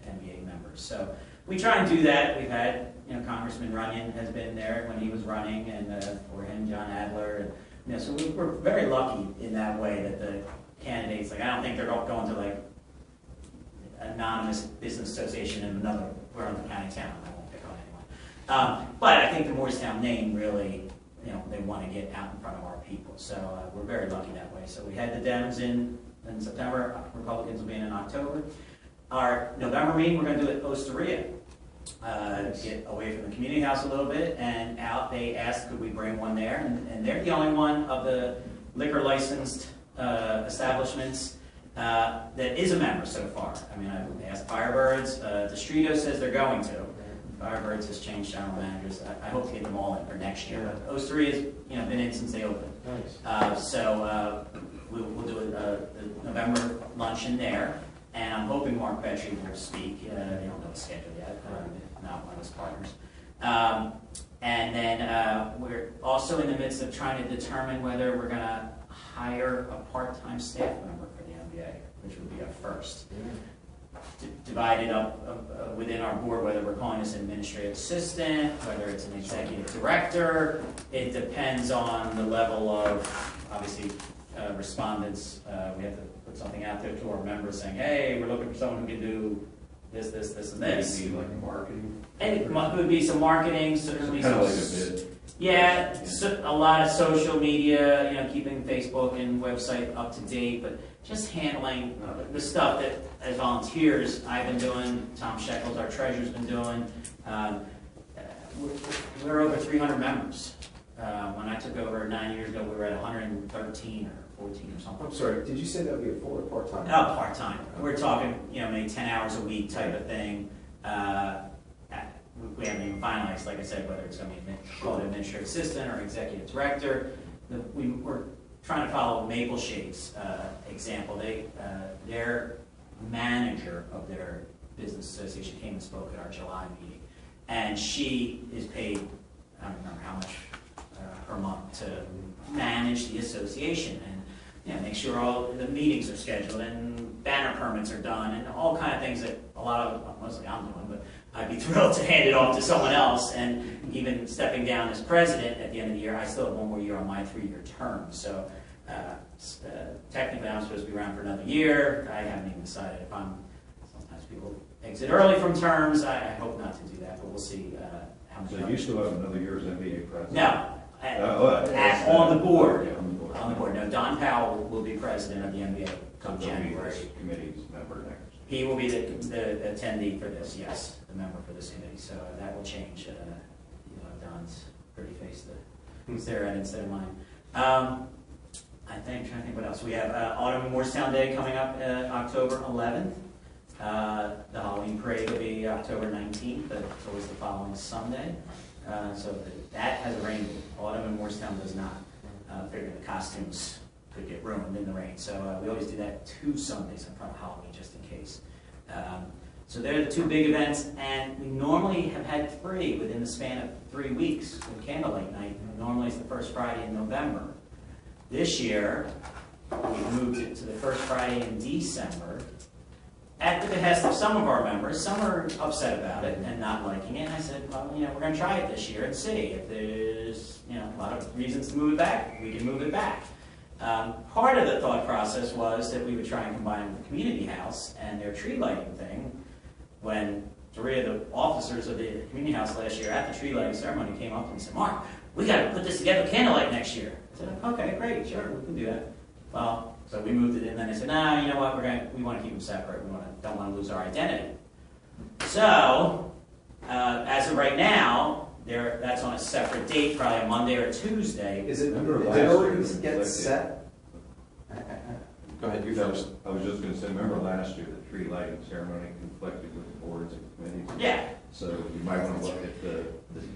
G: NBA members. So we try and do that. We've had, Congressman Runyon has been there when he was running, and for him, John Adler, and so we're very lucky in that way that the candidates, I don't think they're all going to anonymous business association in another Burlington County town. I won't pick on anyone. But I think the Morristown name really, they want to get out in front of our people. So we're very lucky that way. So we had the Dems in September. Republicans will be in October. Our November meeting, we're going to do it at Osteria. Get away from the community house a little bit and out. They asked, could we bring one there? And they're the only one of the liquor licensed establishments that is a member so far. I mean, I've asked Firebirds. Distrito says they're going to. Firebirds has changed general managers. I hope to get them all in for next year. But Osteria's been in since they opened.
A: Nice.
G: So we'll do a November luncheon there. And I'm hoping Mark Petrie will speak. They don't know the schedule yet. Not one of his partners. And then we're also in the midst of trying to determine whether we're going to hire a part-time staff member for the NBA, which would be a first. Divided up within our board, whether we're calling this an administrative assistant, whether it's an executive director. It depends on the level of, obviously, respondents. We have to put something out there to our members saying, hey, we're looking for someone who can do this, and this.
B: Maybe like marketing.
G: And it would be some marketing, certainly
B: Kind of
G: some,
B: like a bid.
G: yeah, so a lot of social media, keeping Facebook and website up to date, but just handling the stuff that, as volunteers, I've been doing, Tom Shekels, our treasurer's been doing. We're over 300 members. When I took over 9 years ago, we were at 113 or 14 or something.
A: I'm sorry, did you say that would be a full or part-time?
G: Oh, part-time. We're talking, maybe 10 hours a week type of thing. We haven't even finalized, like I said, whether it's going to be called administrative assistant or executive director. We're trying to follow Maple Shade's example. Their manager of their business association came and spoke at our July meeting, and she is paid, I don't remember how much per month to manage the association and make sure all the meetings are scheduled and banner permits are done and all kind of things that mostly I'm doing, but I'd be thrilled to hand it off to someone else. And even stepping down as president at the end of the year, I still have one more year on my 3-year term. So technically I'm supposed to be around for another year. I haven't even decided if sometimes people exit early from terms. I hope not to do that, but we'll see how much.
B: So you still have another year as NBA president?
G: No. On the board. On the board. No, Don Powell will be president of the NBA come January.
B: Committee's member next.
G: He will be the attendee for this, yes, the member for this committee. So that will change. Don's pretty face to stare at instead of mine. I'm trying to think what else. We have Autumn and Morristown Day coming up October 11th. The Halloween parade will be October 19th. It's always the following Sunday. So that has a rain. Autumn and Morristown does not. Figuring the costumes could get ruined in the rain. So we always do that 2 Sundays in front of Halloween just in case. So they're the 2 big events, and we normally have had 3 within the span of 3 weeks with Candlelight Night. Normally it's the first Friday in November. This year, we moved it to the first Friday in December, at the behest of some of our members, some are upset about it and not liking it. And I said, well, we're going to try it this year and see if there's, a lot of reasons to move it back. We can move it back. Part of the thought process was that we would try and combine with the community house and their tree lighting thing. When 3 of the officers of the community house last year at the tree lighting ceremony came up and said, Mark, we got to put this together with candlelight next year. I said, okay, great, sure, we can do that. Well, so we moved it in, and then they said, no, you know what, we want to keep them separate. We don't want to lose our identity. So, as of right now, that's on a separate date, probably a Monday or Tuesday.
A: Is it,
B: Remember
A: did
B: last
A: it
B: year
A: already
B: it
A: get
B: was
A: set? Go ahead, you first.
B: I was just gonna say, remember last year, the tree lighting ceremony conflicted with the boards and committees?
G: Yeah.
B: So you might wanna look at the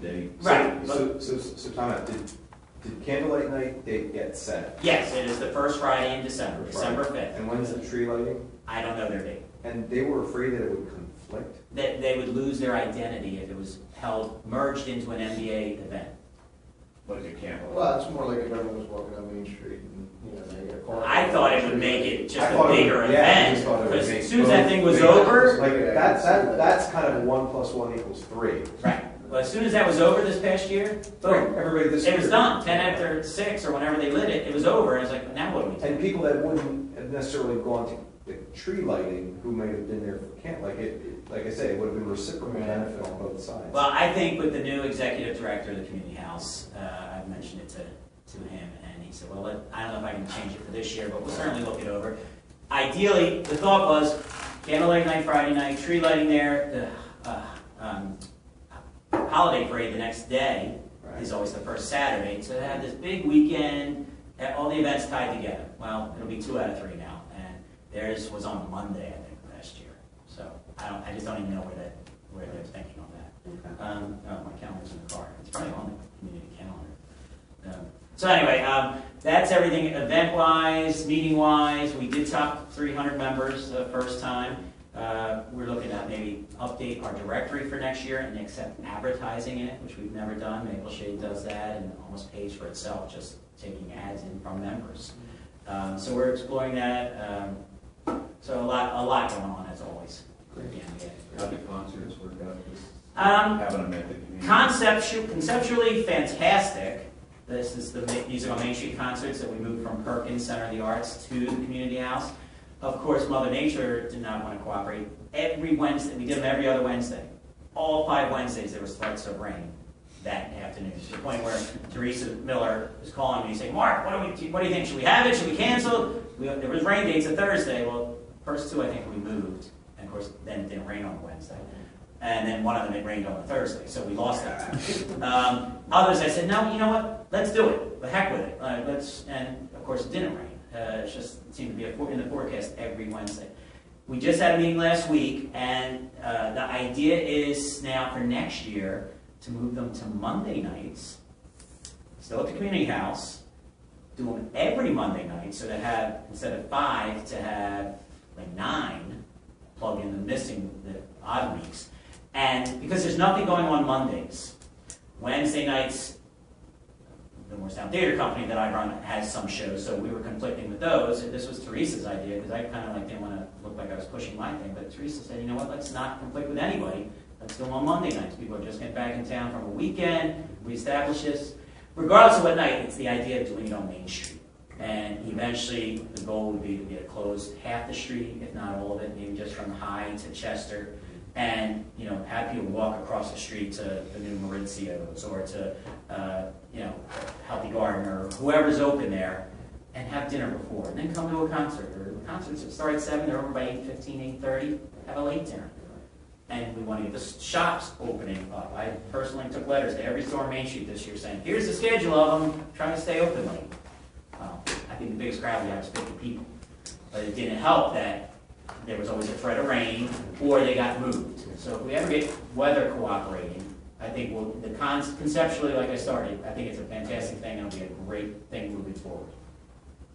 B: date.
G: Right.
A: So Tom, did candlelight night date get set?
G: Yes, it is the first Friday in December,
A: First
G: December
A: Friday.
G: 5th.
A: And when's the tree lighting?
G: I don't know their date.
A: And they were afraid that it would conflict?
G: That they would lose their identity if it was merged into an NBA event.
B: What if you can't?
F: Well, it's more like if everyone was walking on Main Street and, they get a car.
G: I thought it would make it just
A: I
G: a
A: thought it
G: bigger
A: would- yeah, I
G: event,
A: just thought it would
G: because
A: make
G: as soon as that
A: both
G: thing was
A: big.
G: over,
A: Like, that's kind of a 1 + 1 = 3.
G: right, well, as soon as that was over this past year, boom,
A: Everybody this
G: it was
A: year.
G: done, 10 after 6 or whenever they lit it, it was over, and I was like, now what do we do?
A: And people that wouldn't have necessarily gone to the tree lighting, who might have been there for camp, like I say, it would have been reciprocal benefit on both sides.
G: Well, I think with the new executive director of the community house, I've mentioned it to him, and he said, well, I don't know if I can change it for this year, but we'll certainly look it over. Ideally, the thought was candlelight night, Friday night, tree lighting there, the holiday parade the next day is always the first Saturday, so they have this big weekend, all the events tied together. Well, it'll be 2 out of 3 now, and theirs was on Monday, I think, last year. So I just don't even know where they're thinking on that. My calendar's in the car. It's probably on the community calendar. So anyway, that's everything event-wise, meeting-wise. We did top 300 members the first time. We're looking at maybe update our directory for next year and accept advertising in it, which we've never done. Maple Shade does that and almost pays for itself, just taking ads in from members. So we're exploring that. So a lot going on as always.
B: How do concerts work out? Just
G: Um,
B: having them at the community.
G: Conceptually fantastic. This is the Music on Main Street concerts that we moved from Perkins Center of the Arts to the community house. Of course, Mother Nature did not want to cooperate. Every Wednesday, we did them every other Wednesday. All 5 Wednesdays, there was threats of rain that afternoon, to the point where Teresa Miller was calling me saying, Mark, what do you think? Should we have it? Should we cancel? There was rain dates a Thursday. Well, first 2, I think we moved. And of course, then it didn't rain on Wednesday. And then one of them, it rained on a Thursday, so we lost that. Others, I said, no, you know what? Let's do it. The heck with it. And of course, it didn't rain. It seemed to be in the forecast every Wednesday. We just had a meeting last week, and the idea is now for next year to move them to Monday nights, still at the community house, do them every Monday night, so to have, instead of 5, to have like 9, plug in the odd weeks. And because there's nothing going on Mondays, Wednesday nights, the Morristown Theater Company that I run has some shows, so we were conflicting with those. And this was Teresa's idea, because I kind of didn't want to look like I was pushing my thing, but Teresa said, you know what, let's not conflict with anybody. Let's do them on Monday nights. People are just getting back in town from a weekend. We establish this. Regardless of what night, it's the idea of doing it on Main Street. And eventually, the goal would be to get it closed half the street, if not all of it, maybe just from High to Chester. And, have people walk across the street to the new Mauricio's or to, Healthy Garden or whoever's open there, and have dinner before, and then come to a concert. Or the concerts that start at 7, they're over by 8:15, 8:30, have a late dinner. And we want to get the shops opening up. I personally took letters to every store on Main Street this year saying, here's the schedule of them, trying to stay open late. I think the biggest crowd we had was 50 people. But it didn't help that there was always a threat of rain, or they got moved. So if we ever get weather cooperating, I think conceptually, like I started, I think it's a fantastic thing, and it'll be a great thing moving forward.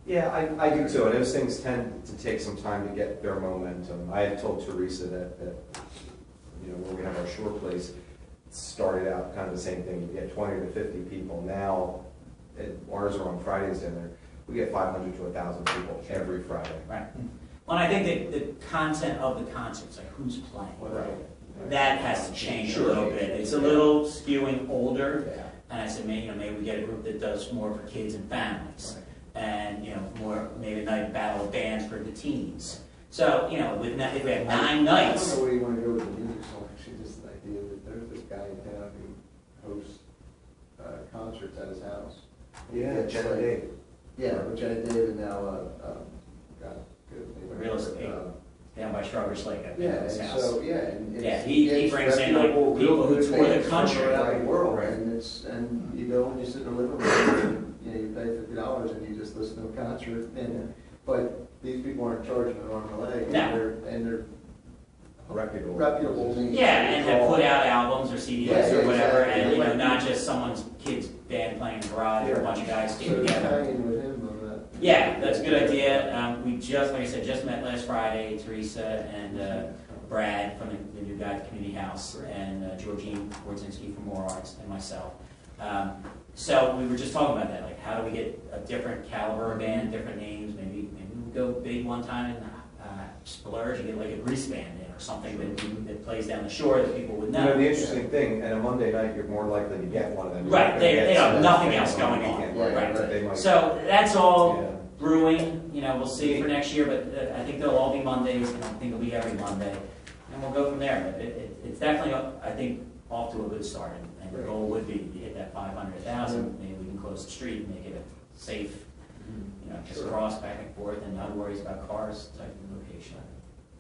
A: Yeah, I do too. And those things tend to take some time to get their momentum. I had told Teresa that where we have our shore place, it started out kind of the same thing. You get 20 to 50 people. Now, ours are on Fridays dinner. We get 500 to 1,000 people every Friday.
G: Right. Well, I think that the content of the concerts, like who's playing,
F: Right.
G: that has to change a
F: Sure.
G: little bit. It's a little skewing older,
F: Yeah.
G: and I said, maybe we get a group that does more for kids and families, and more maybe a night battle of bands for the teens. So if we have 9 nights.
F: I don't know where you want to go with the music selection, just the idea that there's this guy in town who hosts concerts at his house.
A: Jen and Dave.
F: Yeah, with Jen and Dave, and now, God, good.
G: Real estate. Down by Strawberry Lake, I think,
F: Yeah,
G: his
F: and
G: house.
F: so, yeah, and
G: Yeah,
F: it's,
G: he
F: it's
G: brings in, like,
F: reputable, real
G: people who
F: good
G: tour the
F: bands from
G: country.
F: around the world,
G: Right.
F: and you go and you sit in the living room, and you pay $50 and you just listen to a concert, but these people aren't charging an arm and a leg,
G: No.
F: and they're
A: Reputable.
F: names.
G: Yeah, and have put out albums or CDs
F: Yeah,
G: or whatever,
F: exactly.
G: and not just someone's kid's band playing in the garage or a bunch of guys
F: So
G: staying together.
F: tie in with him on that.
G: Yeah, that's a good idea. We just, like I said, just met last Friday, Teresa and Brad from the new guy at the community house, and Georgine Wardzinski from More Arts, and myself. So we were just talking about that, like how do we get a different caliber of band, different names, maybe we'll go big one time and splurge and get like a Grease band in or something that plays down the shore that people would know.
A: The interesting thing, and a Monday night, you're more likely to get one of them.
G: Right, they have nothing
A: Fans
G: else going
A: the
G: on.
A: weekend,
F: Right,
A: but
F: right.
A: they might-
G: So that's all
A: Yeah.
G: brewing, we'll see for next year, but I think they'll all be Mondays, and I think it'll be every Monday, and we'll go from there. But it's definitely, I think, off to a good start, and the goal would be to hit that 500,000, maybe we can close the street and make it a safe, just
F: Sure.
G: cross back and forth and no worries about cars type of location.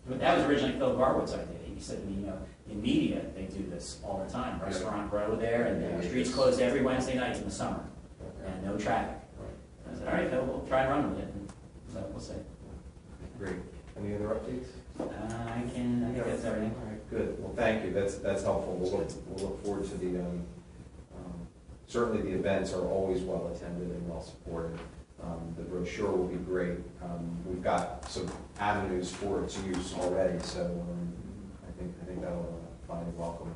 G: But that was originally Phil Garwood's idea. He said to me, in media, they do this all the time, Restaurant Row there, and the streets closed every Wednesday night in the summer, and no traffic. I said, all right, Phil, we'll try and run with it, and so we'll see.
A: Great. Any other updates?
G: I think that's everything.
A: All right, good. Well, thank you. That's helpful. We'll look forward to the, certainly the events are always well attended and well supported. The brochure will be great. We've got some avenues for its use already, so I think that'll find a welcome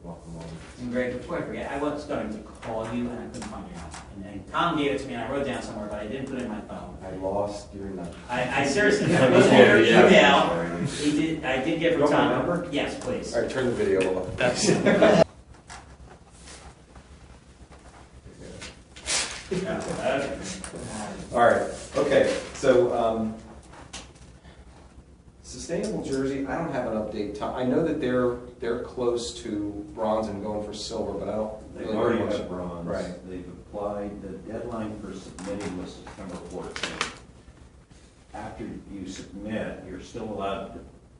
A: on.
G: And Greg, before I forget, I was going to call you and I couldn't find your house. And Tom gave it to me and I wrote it down somewhere, but I didn't put it in my phone.
A: I lost your number.
G: I seriously, it was in your email. I did get from
A: You want my
G: Tom.
A: number?
G: Yes, please.
A: All right, turn the video off.
G: Okay.
A: All right, okay, so, Sustainable Jersey, I don't have an update. I know that they're close to bronze and going for silver, but I don't
B: They've
A: really know
B: already
A: much.
B: got bronze.
A: Right.
B: They've applied, the deadline for submitting was September 14th. After you submit, you're still allowed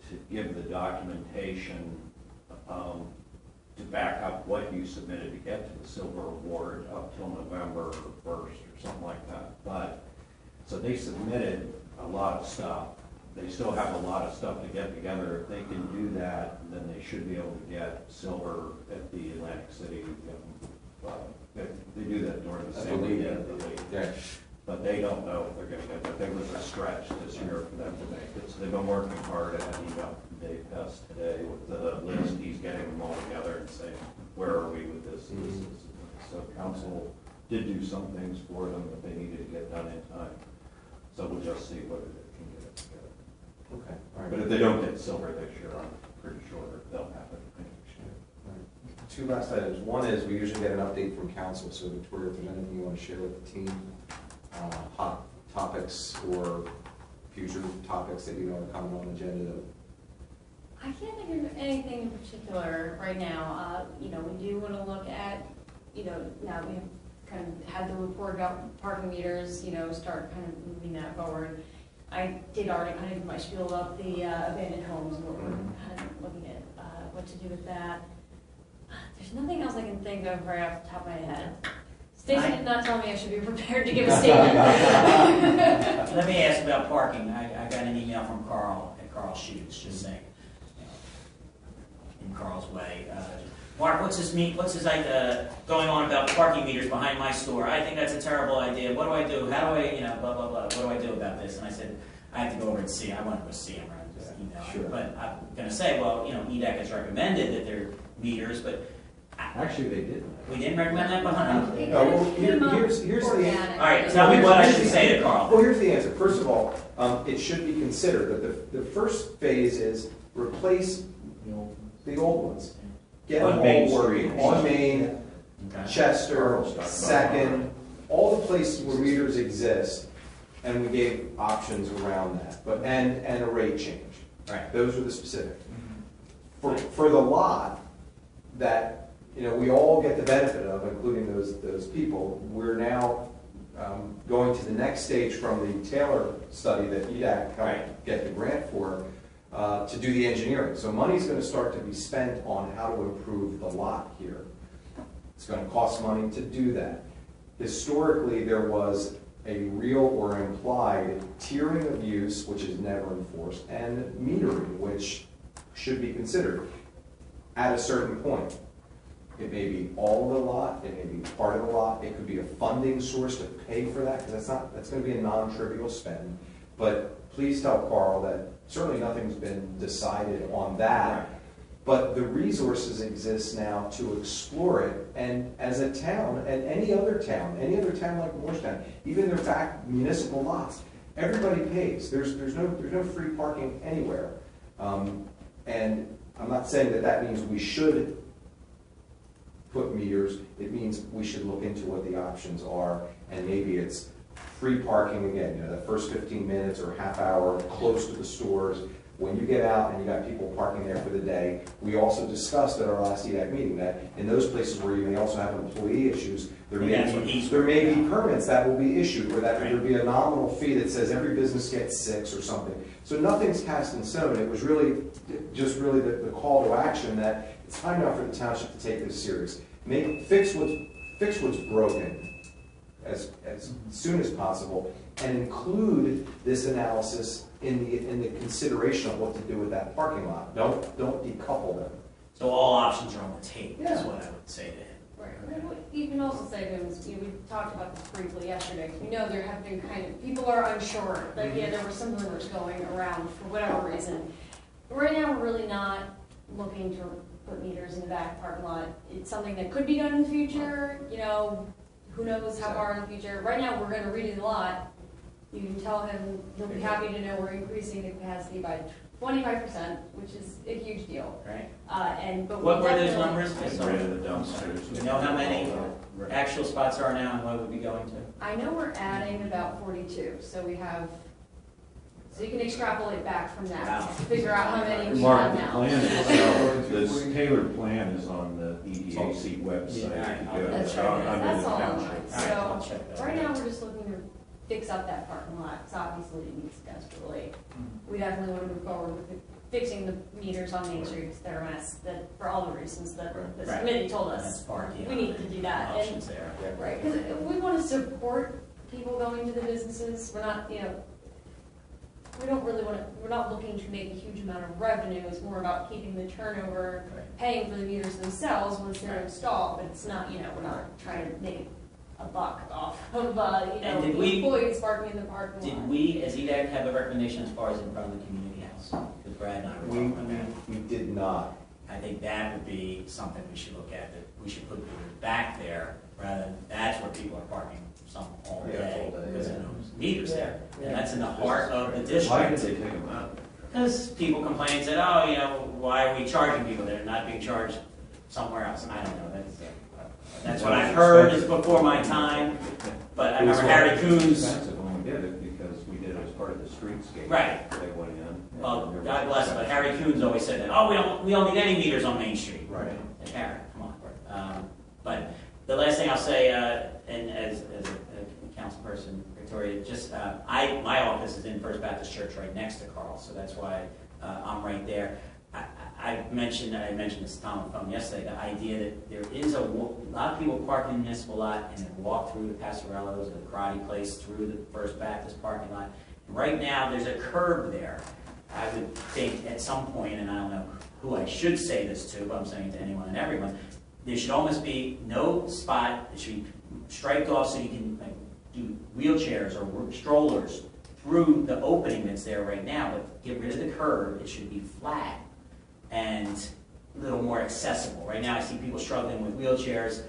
B: to give the documentation to back up what you submitted to get to the silver award up till November 1st or something like that. But, so they submitted a lot of stuff. They still have a lot of stuff to get together. If they can do that, then they should be able to get silver at the Atlantic City. They do that during the same weekend of the league.
A: Yeah.
B: But they don't know if they're gonna get, but there was a stretch this year for them to make it. So they've been working hard at it. Email from Dave Hess today with the list. He's getting them all together and saying, where are we with this? So council did do some things for them that they needed to get done in time. So we'll just see whether they can get it together.
A: Okay, all
B: But
A: right.
B: if they don't get silver this year, I'm pretty sure they'll have it next year.
A: Two last items. One is we usually get an update from council, so Victoria, if there's anything you want to share with the team, hot topics or future topics that you know are coming on the agenda.
D: I can't think of anything in particular right now. We do want to look at, now we have kind of had the report about parking meters, start kind of moving that forward. I did already kind of give my spiel about the abandoned homes, and what we're kind of looking at what to do with that. There's nothing else I can think of right off the top of my head. Stacy did not tell me I should be prepared to give a statement.
G: Let me ask about parking. I got an email from Carl at Carl Shoots just saying, in Carl's way, Mark, what's this going on about parking meters behind my store? I think that's a terrible idea. What do I do? How do I, blah, blah, blah. What do I do about this? And I said, I have to go over and see him. I want to go see him rather than just email him.
A: Sure.
G: But I'm going to say, well, Edac has recommended that they're meters, but
B: Actually, they didn't.
G: We didn't recommend that behind.
D: It
A: No,
D: kind
A: well,
D: of came up
A: here's the
D: organic.
G: All right, tell me what I should say to Carl.
A: Well, here's the answer. First of all, it should be considered that the first phase is replace the old ones. Get
B: On
A: them
B: Main
A: all working.
B: Street.
A: On Main,
G: Okay.
A: Chester,
C: Carl's talking about
A: Second, all the places where meters exist, and we gave options around that, but, and a rate change.
G: Right.
A: Those were the specific. For the lot that, we all get the benefit of, including those people, we're now going to the next stage from the Taylor study that Edac
G: Right.
A: helped get the grant for, to do the engineering. So money's gonna start to be spent on how to improve the lot here. It's gonna cost money to do that. Historically, there was a real or implied tiering of use, which is never enforced, and metering, which should be considered at a certain point. It may be all of the lot, it may be part of the lot, it could be a funding source to pay for that, because that's gonna be a non-trivial spend. But please tell Carl that certainly nothing's been decided on that. But the resources exist now to explore it, and as a town, and any other town like Morristown, even their back municipal lots, everybody pays. There's no free parking anywhere. And I'm not saying that means we should put meters. It means we should look into what the options are, and maybe it's free parking again, the first 15 minutes or half hour close to the stores. When you get out and you got people parking there for the day, we also discussed at our last EDAC meeting that in those places where you may also have employee issues, there may be permits that will be issued, or that there will be a nominal fee that says every business gets 6 or something. So nothing's cast in stone. It was really just the call to action that it's time now for the township to take this serious. Fix what's broken as soon as possible, and include this analysis in the consideration of what to do with that parking lot. Don't decouple them.
G: So all options are on the table, is
A: Yeah.
G: what I would say to him.
D: Right. And what you can also say to him is, we talked about this briefly yesterday. We know there have been people are unsure. Like, yeah, there were some rumors going around for whatever reason. Right now, we're really not looking to put meters in the back parking lot. It's something that could be done in the future, who knows how far in the future. Right now, we're gonna redo the lot. You can tell him, he'll be happy to know we're increasing the capacity by 25%, which is a huge deal.
G: Right.
D: But we
G: What were those
D: definitely-
G: numbers?
B: Get rid of the dumpsters.
G: You know how many actual spots are now and what would be going to?
D: I know we're adding about 42, so you can extrapolate back from that,
G: Wow.
D: to figure out how many we
B: Mark,
D: have
B: the
D: now.
B: plan itself, this tailored plan is on the EDAC website.
G: Yeah,
B: If you
G: I'll-
B: go
D: That's
B: to-
D: right,
B: under
D: that's
B: the
D: all
B: township.
D: online.
G: All right, I'll
D: So,
G: check that
D: right
G: out.
D: now, we're just looking to fix up that parking lot, because obviously it needs desperately. We definitely want to move forward with fixing the meters on Main Street, because they're a mess, that, for all the reasons that this
G: Right.
D: committee told
G: That's
D: us.
G: part,
D: We need to do that. And
G: Options there.
D: right, because we want to support people going to the businesses. We're not, we don't really want to, we're not looking to make a huge amount of revenue. It's more about keeping the turnover,
G: Right.
D: paying for the meters themselves once they're
G: Right.
D: installed, but it's not, we're not trying to make a buck off of,
G: And did we-
D: employees parking in the parking lot.
G: Did we, as EDAC, have a recommendation as far as in front of the community house? Because Brad and I were talking about that.
A: We did not.
G: I think that would be something we should look at, that we should put meters back there, rather than, that's where people are parking all
C: Yeah,
G: day,
C: all day,
G: because
C: yeah.
G: there's meters there.
E: Yeah.
G: And that's in the heart of the
B: Why did
G: district.
B: they take them out?
G: Because people complain and said, why are we charging people? They're not being charged somewhere else. I don't know, that's what I've heard, is before my time, but I remember Harry
B: It's
G: Coons.
B: expensive when we did it, because we did it as part of the streetscape.
G: Right.
B: They went in.
G: Well, God bless him, but Harry Coons always said that, we don't need any meters on Main Street.
A: Right.
G: And Harry, come on. But the last thing I'll say, and as a council person, Victoria, just, my office is in First Baptist Church right next to Carl, so that's why I'm right there. I mentioned this to Tom on the phone yesterday, the idea that there is a lot of people park in the municipal lot and then walk through the Passerellos or the karate place through the First Baptist parking lot. And right now, there's a curb there. I would think at some point, and I don't know who I should say this to, but I'm saying to anyone and everyone, there should almost be no spot, it should be striped off so you can do wheelchairs or strollers through the opening that's there right now, but get rid of the curb, it should be flat. And little more accessible. Right now, I see people struggling with wheelchairs,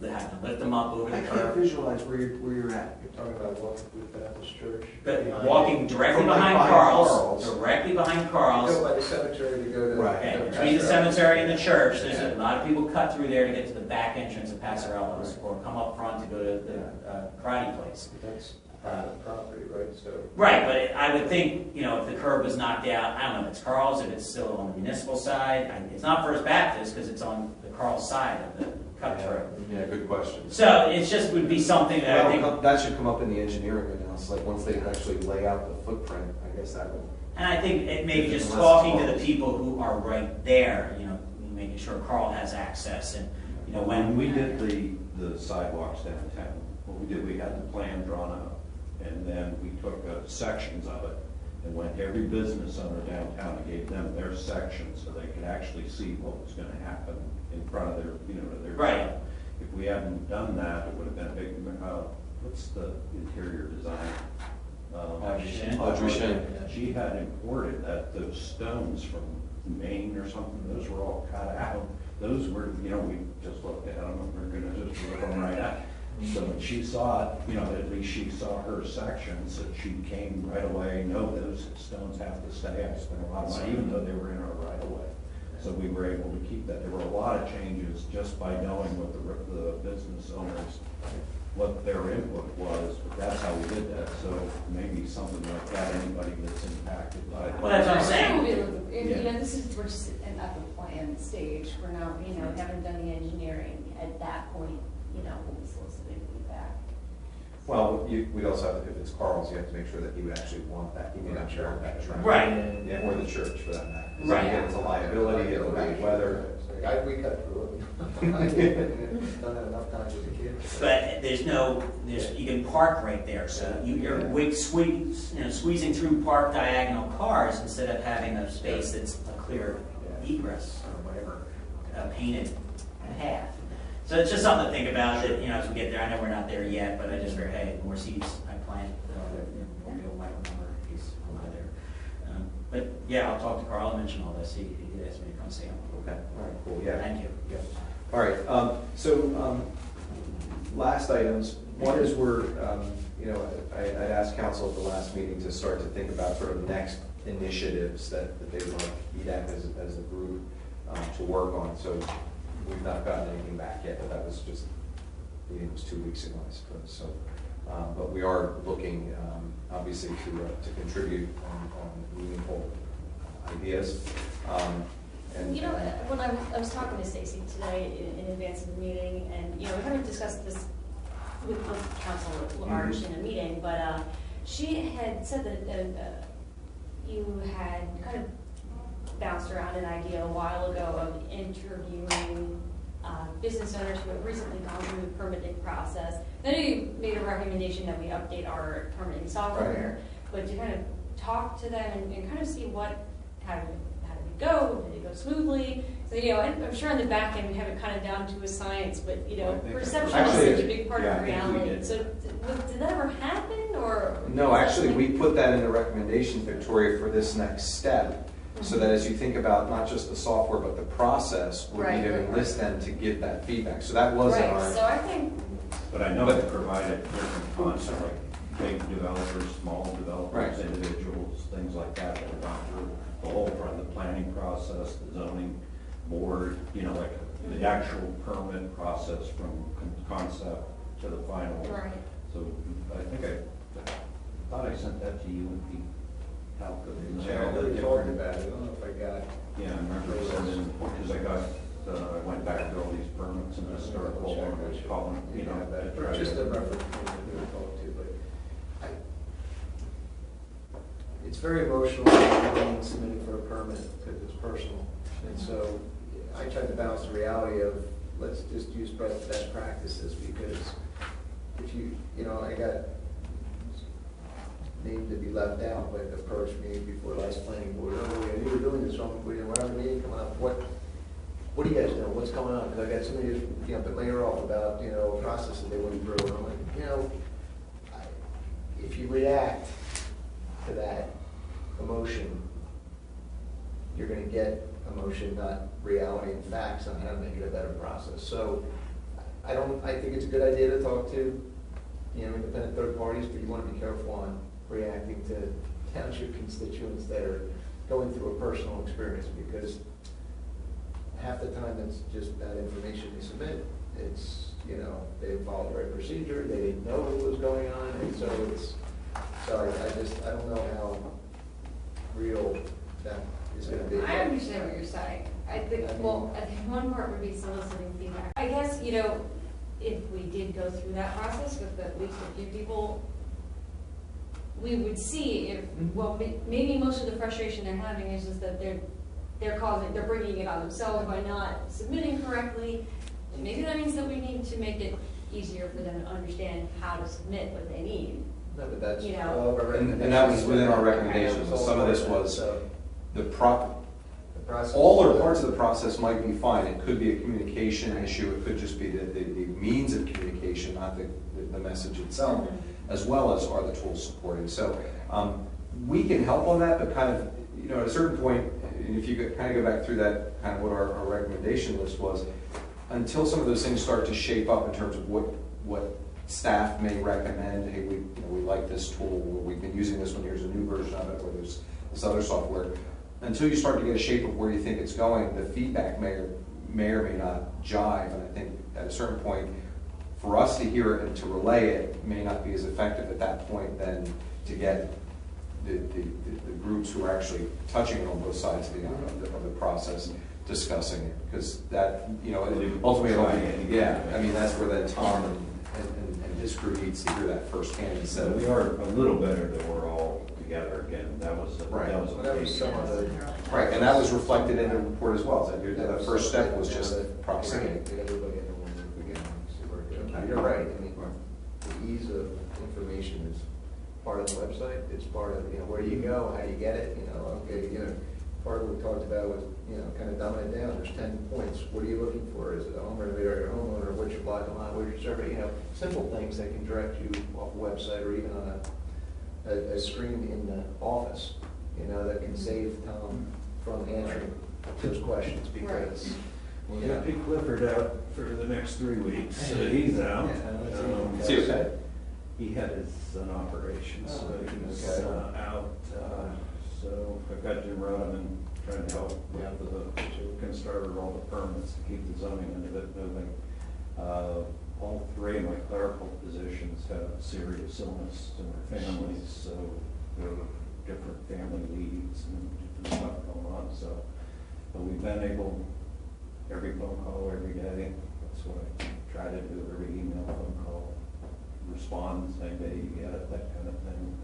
G: that have to lift them up over
F: I
G: the
F: can't
G: curb.
F: visualize where you're at. You're talking about walking through the Baptist church.
G: But
F: behind-
G: walking directly
F: Oh, like
G: behind
F: behind
G: Carl's, directly behind
F: You
G: Carl's,
F: go by the cemetery to go to.
A: Right.
G: okay,
F: to
G: between the
F: Pastorello's.
G: cemetery and the church, there's a lot of people cut through there to get to the back entrance of Passerello's, or come up front to go to the karate place.
F: That's private property, right, so.
G: Right, but I would think, you know, if the curb was knocked out, I don't know if it's Carl's, if it's still on the municipal side. It's not First Baptist, because it's on the Carl's side of the cut through.
A: Yeah, good question.
G: So it just would be something that I think,
A: That should come up in the engineering analysis, like once they actually lay out the footprint, I guess that would.
G: and I think it maybe
A: If it's
G: just
A: less
G: talking to the
A: cars.
G: people who are right there, you know, making sure Carl has access, and, you know,
B: When
G: when
B: we did the sidewalks downtown, what we did, we had the plan drawn up, and then we took sections of it and went to every business owner downtown and gave them their section so they could actually see what was gonna happen in front of their, you know, their.
G: Right.
B: If we hadn't done that, it would have been a big, what's the interior design?
G: Audrey Shin?
A: Audrey Shin.
B: She had imported those stones from Maine or something, those were all cut out. Those were, you know, we just looked at them, and we're gonna just rip them right out. So when she saw it, you know, at least she saw her sections, and she came right away, no, those stones have to stay. I spent a lot of money, even though they were in our right of way. So we were able to keep that. There were a lot of changes just by knowing what the business owners, what their input was, but that's how we did that. So maybe something like that, anybody that's impacted by it.
G: Well, that's what I'm saying.
H: You know, this is, we're just at the plan stage, we're not, you know, haven't done the engineering at that point, you know, we'll be soliciting feedback.
A: Well, we'd also have, if it's Carl's, you have to make sure that he would actually want that, he would actually want that traffic.
G: Right.
A: Yeah, or the church for that matter. So
G: Right.
A: again, it's a liability, it'll be weather.
F: We cut through it. Don't have enough time with the kids.
G: But you can park right there, so you're squeezing through park diagonal cars instead of having a space that's a clear egress or whatever, a painted path. So it's just something to think about, that, you know, as we get there. I know we're not there yet, but I just figured, hey, more seats, I plan, more people might remember he's over there. But yeah, I'll talk to Carl and mention all this. He did ask me to come see him.
A: Okay, all right, cool, yeah.
G: Thank you.
A: Yeah. All right, so, last items, one is you know, I'd asked council at the last meeting to start to think about sort of next initiatives that they would like Edac as a group to work on. So we've not gotten anything back yet, but that was just, the meeting was 2 weeks ago, I suppose. So, but we are looking, obviously, to contribute on meaningful ideas. And
H: You know, when I was talking to Stacy today in advance of the meeting, and, you know, we haven't discussed this with council at large in a meeting, but she had said that you had kind of bounced around an idea a while ago of interviewing business owners who have recently gone through the permitting process. Then you made a recommendation that we update our permitting software, but to kind of talk to them and kind of see how did it go? Did it go smoothly? So, you know, I'm sure on the back end we have it kind of down to a science, but, you know, perception
A: Actually,
H: is such a big part
A: yeah,
H: of
A: I think we
H: reality.
A: did.
H: So did that ever happen, or?
A: No, actually, we put that in the recommendation, Victoria, for this next step, so that as you think about not just the software, but the process, we need to enlist them to give that feedback. So that was in
H: Right,
A: our.
H: so I think,
B: But I know they provided different concepts, like big developers, small developers,
A: Right.
B: individuals, things like that have gone through the whole front, the planning process, the zoning board, you know, like the actual permit process from concept to the final.
H: right.
B: So I think I thought I sent that to you and Pete. How good it is.
F: Yeah, I know we talked about it, I don't know if I got it.
B: Yeah, I remember sending, because I went back to all these permits and just started calling, you know.
F: Just a reference point that we were talking to, but it's very emotional when submitting for a permit because it's personal. And so I tried to balance the reality of, let's just use best practices, because if you know, I got named to be left out, but approached me before last planning board, oh, yeah, you were doing this wrong, we're having a meeting coming up, what do you guys know, what's going on? Because I got somebody who's, you know, been later off about, you know, a process that they went through, and I'm like, you know, if you react to that emotion, you're gonna get emotion, not reality and facts on how to make it a better process. So I think it's a good idea to talk to, independent third parties, but you want to be careful on reacting to township constituents that are going through a personal experience, because half the time it's just bad information they submit. It's, they didn't follow the right procedure, they didn't know what was going on, and so I don't know how real that is gonna be.
H: I understand what you're saying. I think one part would be soliciting feedback. I guess, if we did go through that process with at least a few people, we would see if, maybe most of the frustration they're having is just that they're bringing it on themselves by not submitting correctly. And maybe that means that we need to make it easier for them to understand how to submit what they need.
F: No, but that's.
A: And that was within our recommendations. Some of this was the process.
F: All
A: or parts of the process might be fine. It could be a communication issue. It could just be the means of communication, not the message itself, as well as are the tools supporting. So we can help on that, but kind of, at a certain point, if you could kind of go back through that, kind of what our recommendation list was, until some of those things start to shape up in terms of what staff may recommend. Hey, we like this tool, or we've been using this one, here's a new version of it, or there's this other software. Until you start to get a shape of where you think it's going, the feedback may or may not jive. And I think at a certain point, for us to hear it and to relay it may not be as effective at that point than to get the groups who are actually touching it on both sides of the process discussing it. Because that, ultimately, that's where then Tom and his crew needs to hear that firsthand instead of.
B: We are a little better that we're all together again. That was
F: some of the.
A: Right, and that was reflected in the report as well. The first step was just proximity.
F: Get everybody in the room again, see where it goes. You're right. I mean, the ease of information is part of the website. It's part of, where do you go? How do you get it? Part of what we talked about was, kind of dumbing it down. There's 10 points. What are you looking for? Is it a home renovator or your homeowner? What's your block and lot? Where's your survey? Simple things that can direct you off a website or even on a screen in the office, that can save Tom from answering those questions, because.
B: We got Pete Clifford out for the next 3 weeks. He's out.
A: Is he okay?
B: He had an operation, so he's out. So I've got Jim Rodeman trying to help with can start all the permits to keep the zoning end of it moving. All 3 of my clerical positions have serious illness in their families, so there are different family leads and different stuff going on. So, but we've been able, every phone call every day. That's what I try to do. Every email, phone call, respond, saying, "Hey, you get it," that kind of thing.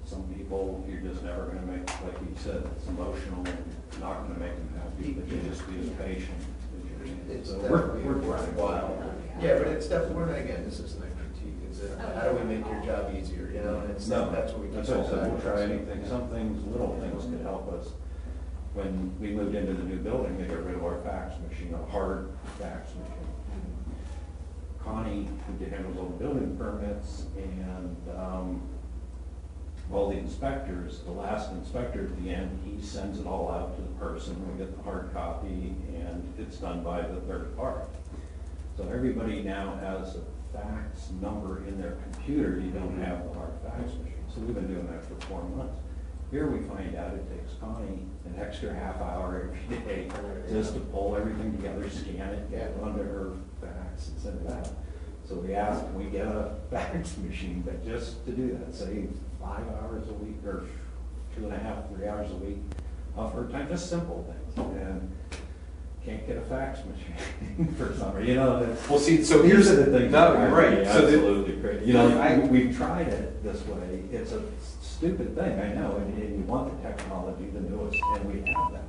B: Some people you're just never going to make, like you said, it's emotional, not going to make them happy, but you just be as patient as you can. So we're trying wild.
F: Yeah, but it's definitely, again, this isn't a critique. It's how do we make your job easier? And it's that's what we do.
B: That's what I said. We'll try anything. Some things, little things, could help us. When we moved into the new building, they got rid of our fax machine, a hard fax machine. Connie, who handles all the building permits, and all the inspectors, the last inspector at the end, he sends it all out to the person. We get the hard copy, and it's done by the third party. So everybody now has a fax number in their computer. You don't have the hard fax machine. So we've been doing that for 4 months. Here we find out it takes Connie an extra half hour every day just to pull everything together, scan it, get it onto her fax, and send it out. So we asked, can we get a fax machine, but just to do that, save 5 hours a week or 2.5, 3 hours a week off her time, just simple things. And can't get a fax machine for some reason,
A: Well, see, so here's
B: the thing.
A: No, you're right.
B: Absolutely crazy. We've tried it this way. It's a stupid thing, I know, and you want the technology, the newest, and we have that.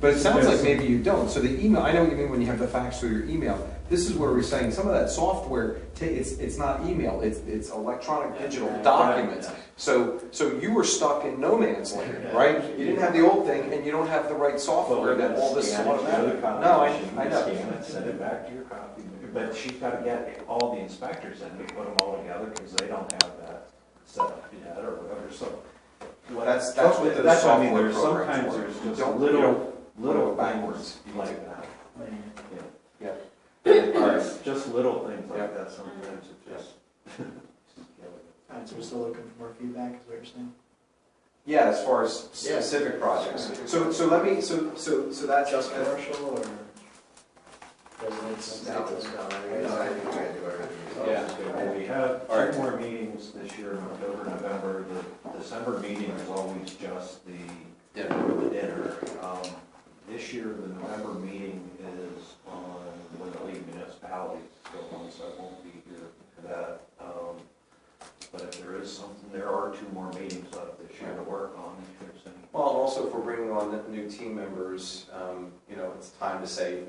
A: But it sounds like maybe you don't. So the email, I know what you mean when you have the fax through your email. This is where we're saying some of that software, it's not email, it's electronic digital documents. So you were stuck in no man's land, right? You didn't have the old thing, and you don't have the right software that all this automatic. No, I know.
B: Scan it, send it back to your copy. But she's got to get all the inspectors in to put them all together because they don't have that set up yet or whatever. So
A: that's what the
B: I mean.
A: software
B: There's sometimes
A: programs
B: there's just
A: don't,
B: little Little
A: backwards.
B: things like that.
A: Yeah.
B: All right, just little things
A: Yeah.
B: like that sometimes it just.
E: All right, so we're still looking for more feedback, is what you're saying?
A: Yeah, as far as specific projects. So let me, so that's
E: Just commercial or residential?
C: No, it's not. I think we gotta do everything.
A: Yeah.
B: And we have
A: All right.
B: 2 more meetings this year, October, November. The December meeting is always just the dinner. This year, the November meeting is on when the League of Municipalities is going on, so I won't be here for that. But if there is something, there are 2 more meetings left this year to work on, if there's any.
A: Well, also if we're bringing on new team members, it's time to say,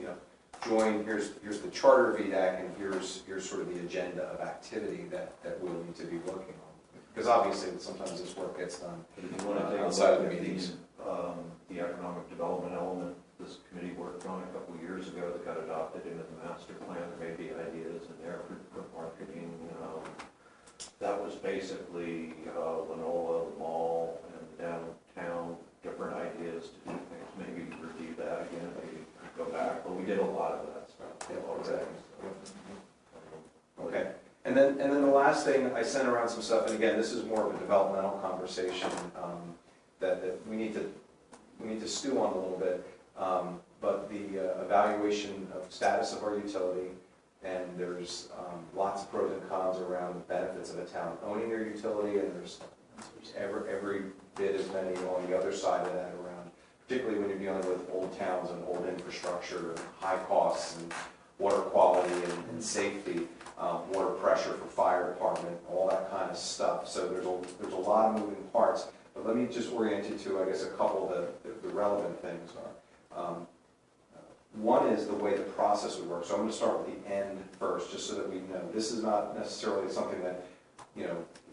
A: join, here's the charter of Edac, and here's sort of the agenda of activity that we'll need to be working on. Because obviously, sometimes this work gets done
B: But if you want to take a
A: outside
B: look
A: of the
B: at
A: meetings.
B: the economic development element this committee worked on a couple of years ago that got adopted into the master plan, there may be ideas in there for marketing. That was basically Lanola, the mall, and downtown, different ideas to do things. Maybe review that again, maybe go back, but we did a lot of that stuff already.
A: Okay, and then the last thing, I sent around some stuff, and again, this is more of a developmental conversation that we need to stew on a little bit. But the evaluation of status of our utility, and there's lots of pros and cons around the benefits of a town owning their utility, and there's every bit as many on the other side of that around, particularly when you're dealing with old towns and old infrastructure, and high costs, and water quality and safety, water pressure for fire department, all that kind of stuff. So there's a lot of moving parts. But let me just orient you to, I guess, a couple of the relevant things are. One is the way the process would work. So I'm going to start with the end first, just so that we know. This is not necessarily something that,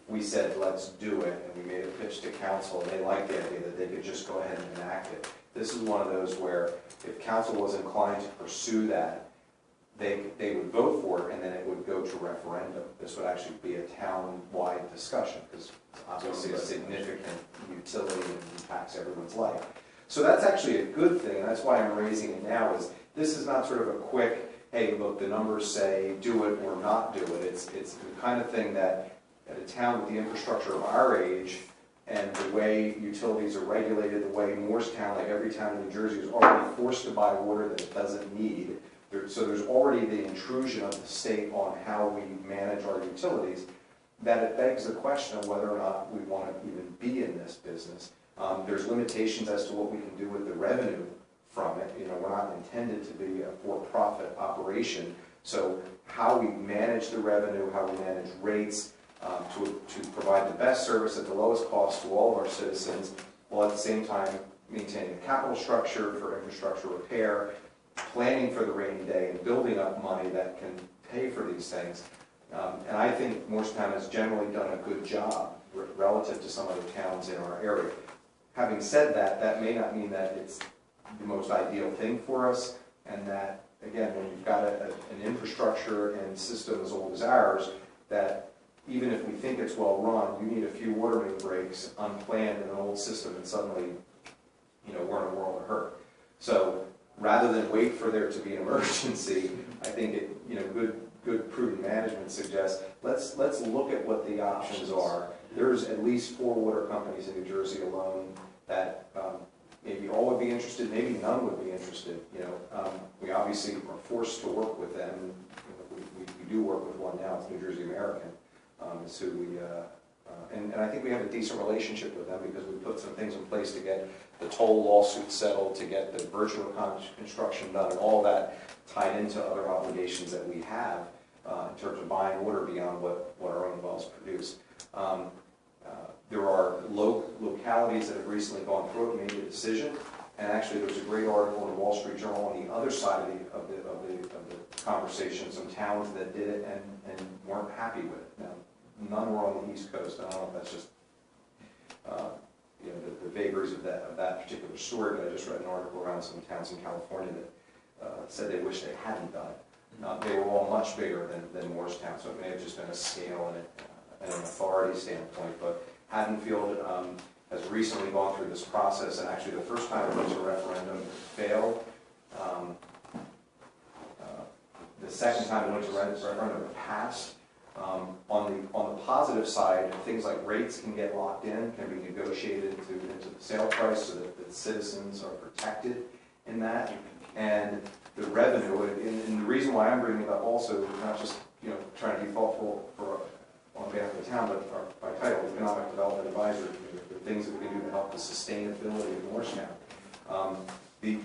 A: we said, let's do it, and we made a pitch to council, and they liked the idea that they could just go ahead and enact it. This is one of those where if council was inclined to pursue that, they would vote for it, and then it would go to referendum. This would actually be a town-wide discussion, because it's obviously a significant utility and impacts everyone's life. So that's actually a good thing, and that's why I'm raising it now, is this is not sort of a quick, hey, look, the numbers say do it or not do it. It's the kind of thing that at a town with the infrastructure of our age and the way utilities are regulated, the way Morristown, like every town in New Jersey, is already forced to buy water that it doesn't need. So there's already the intrusion of the state on how we manage our utilities, that it begs the question of whether or not we want to even be in this business. There's limitations as to what we can do with the revenue from it. We're not intended to be a for-profit operation. So how we manage the revenue, how we manage rates, to provide the best service at the lowest cost to all of our citizens, while at the same time maintaining a capital structure for infrastructure repair, planning for the rainy day, and building up money that can pay for these things. And I think Morristown has generally done a good job relative to some other towns in our area. Having said that, that may not mean that it's the most ideal thing for us, and that, again, when you've got an infrastructure and system as old as ours, that even if we think it's well run, you need a few water main breaks unplanned in an old system, and suddenly, we're in a world of hurt. So rather than wait for there to be an emergency, I think good prudent management suggests let's look at what the options are. There's at least 4 water companies in New Jersey alone that maybe all would be interested, maybe none would be interested. We obviously are forced to work with them. We do work with one now. It's New Jersey American. It's who we and I think we have a decent relationship with them, because we put some things in place to get the toll lawsuit settled, to get the virtual construction done, and all that tied into other obligations that we have in terms of buying water beyond what our own wells produce. There are localities that have recently gone through it and made a decision, and actually there was a great article in the Wall Street Journal on the other side of the conversation, some towns that did it and weren't happy with it. Now, none were on the East Coast. I don't know if that's just the vagaries of that particular story, but I just read an article around some towns in California that said they wish they hadn't done it. They were all much bigger than Morristown, so it may have just been a scale and an authority standpoint. But Haddonfield has recently gone through this process, and actually the first time it went to referendum, it failed. The second time it went to referendum, it passed. On the positive side, things like rates can get locked in, can be negotiated into the sale price so that the citizens are protected in that. And the revenue, and the reason why I'm bringing it up also, not just trying to be thoughtful on behalf of the town, but by title, Economic Development Advisory Committee, the things that we can do to help the sustainability of Morristown. The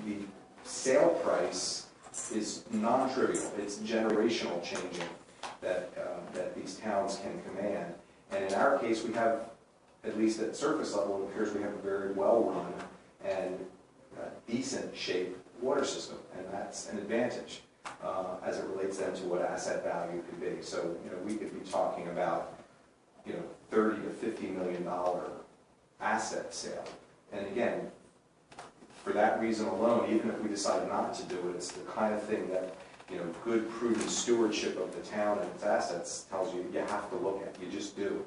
A: sale price is non-trivial. It's generational changing that these towns can command. And in our case, we have, at least at surface level, it appears we have a very well-run and decent shaped water system, and that's an advantage as it relates then to what asset value could be. So, we could be talking about, $30 to $50 million asset sale. And again, for that reason alone, even if we decide not to do it, it's the kind of thing that, good, prudent stewardship of the town and its assets tells you you have to look at. You just do.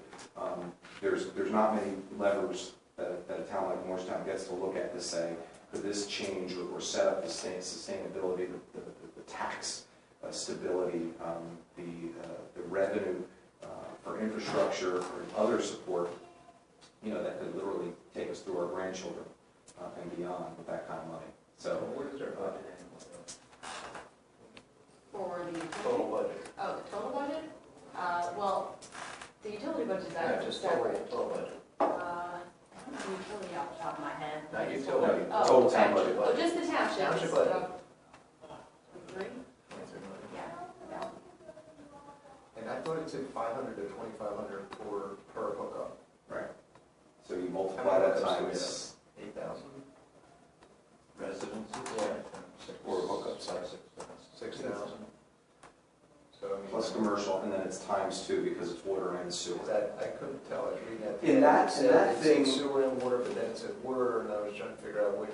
A: There's not many levers that a town like Morristown gets to look at to say, could this change or set up the sustainability, the tax stability, the revenue for infrastructure or other support, that could literally take us through our grandchildren and beyond with that kind of money. So,
C: What is our budget
H: For the
C: total budget?
H: Oh, the total budget? Well, the utility budget is
C: Yeah,
H: actually
C: just
H: separate.
C: total budget.
H: The utility off the top of my head.
C: Not utility.
H: Oh,
A: total
H: okay.
A: town budget.
H: Oh, just the township.
C: Township budget.
H: 3?
C: 23 million.
H: Yeah.
C: And I thought it said 500 to 2,500 per hookup.
A: right. So you multiply that times
C: 8,000?
B: Residences?
C: Yeah.
A: Or hookup size.
C: 6,000. So I mean.
A: plus commercial, and then it's times 2 because it's water and sewer.
C: That, I couldn't tell, I was reading that.
A: In that-
C: It said-
A: in that
C: it said
A: thing-
C: sewer and water, but then it said water, and I was trying to figure out what,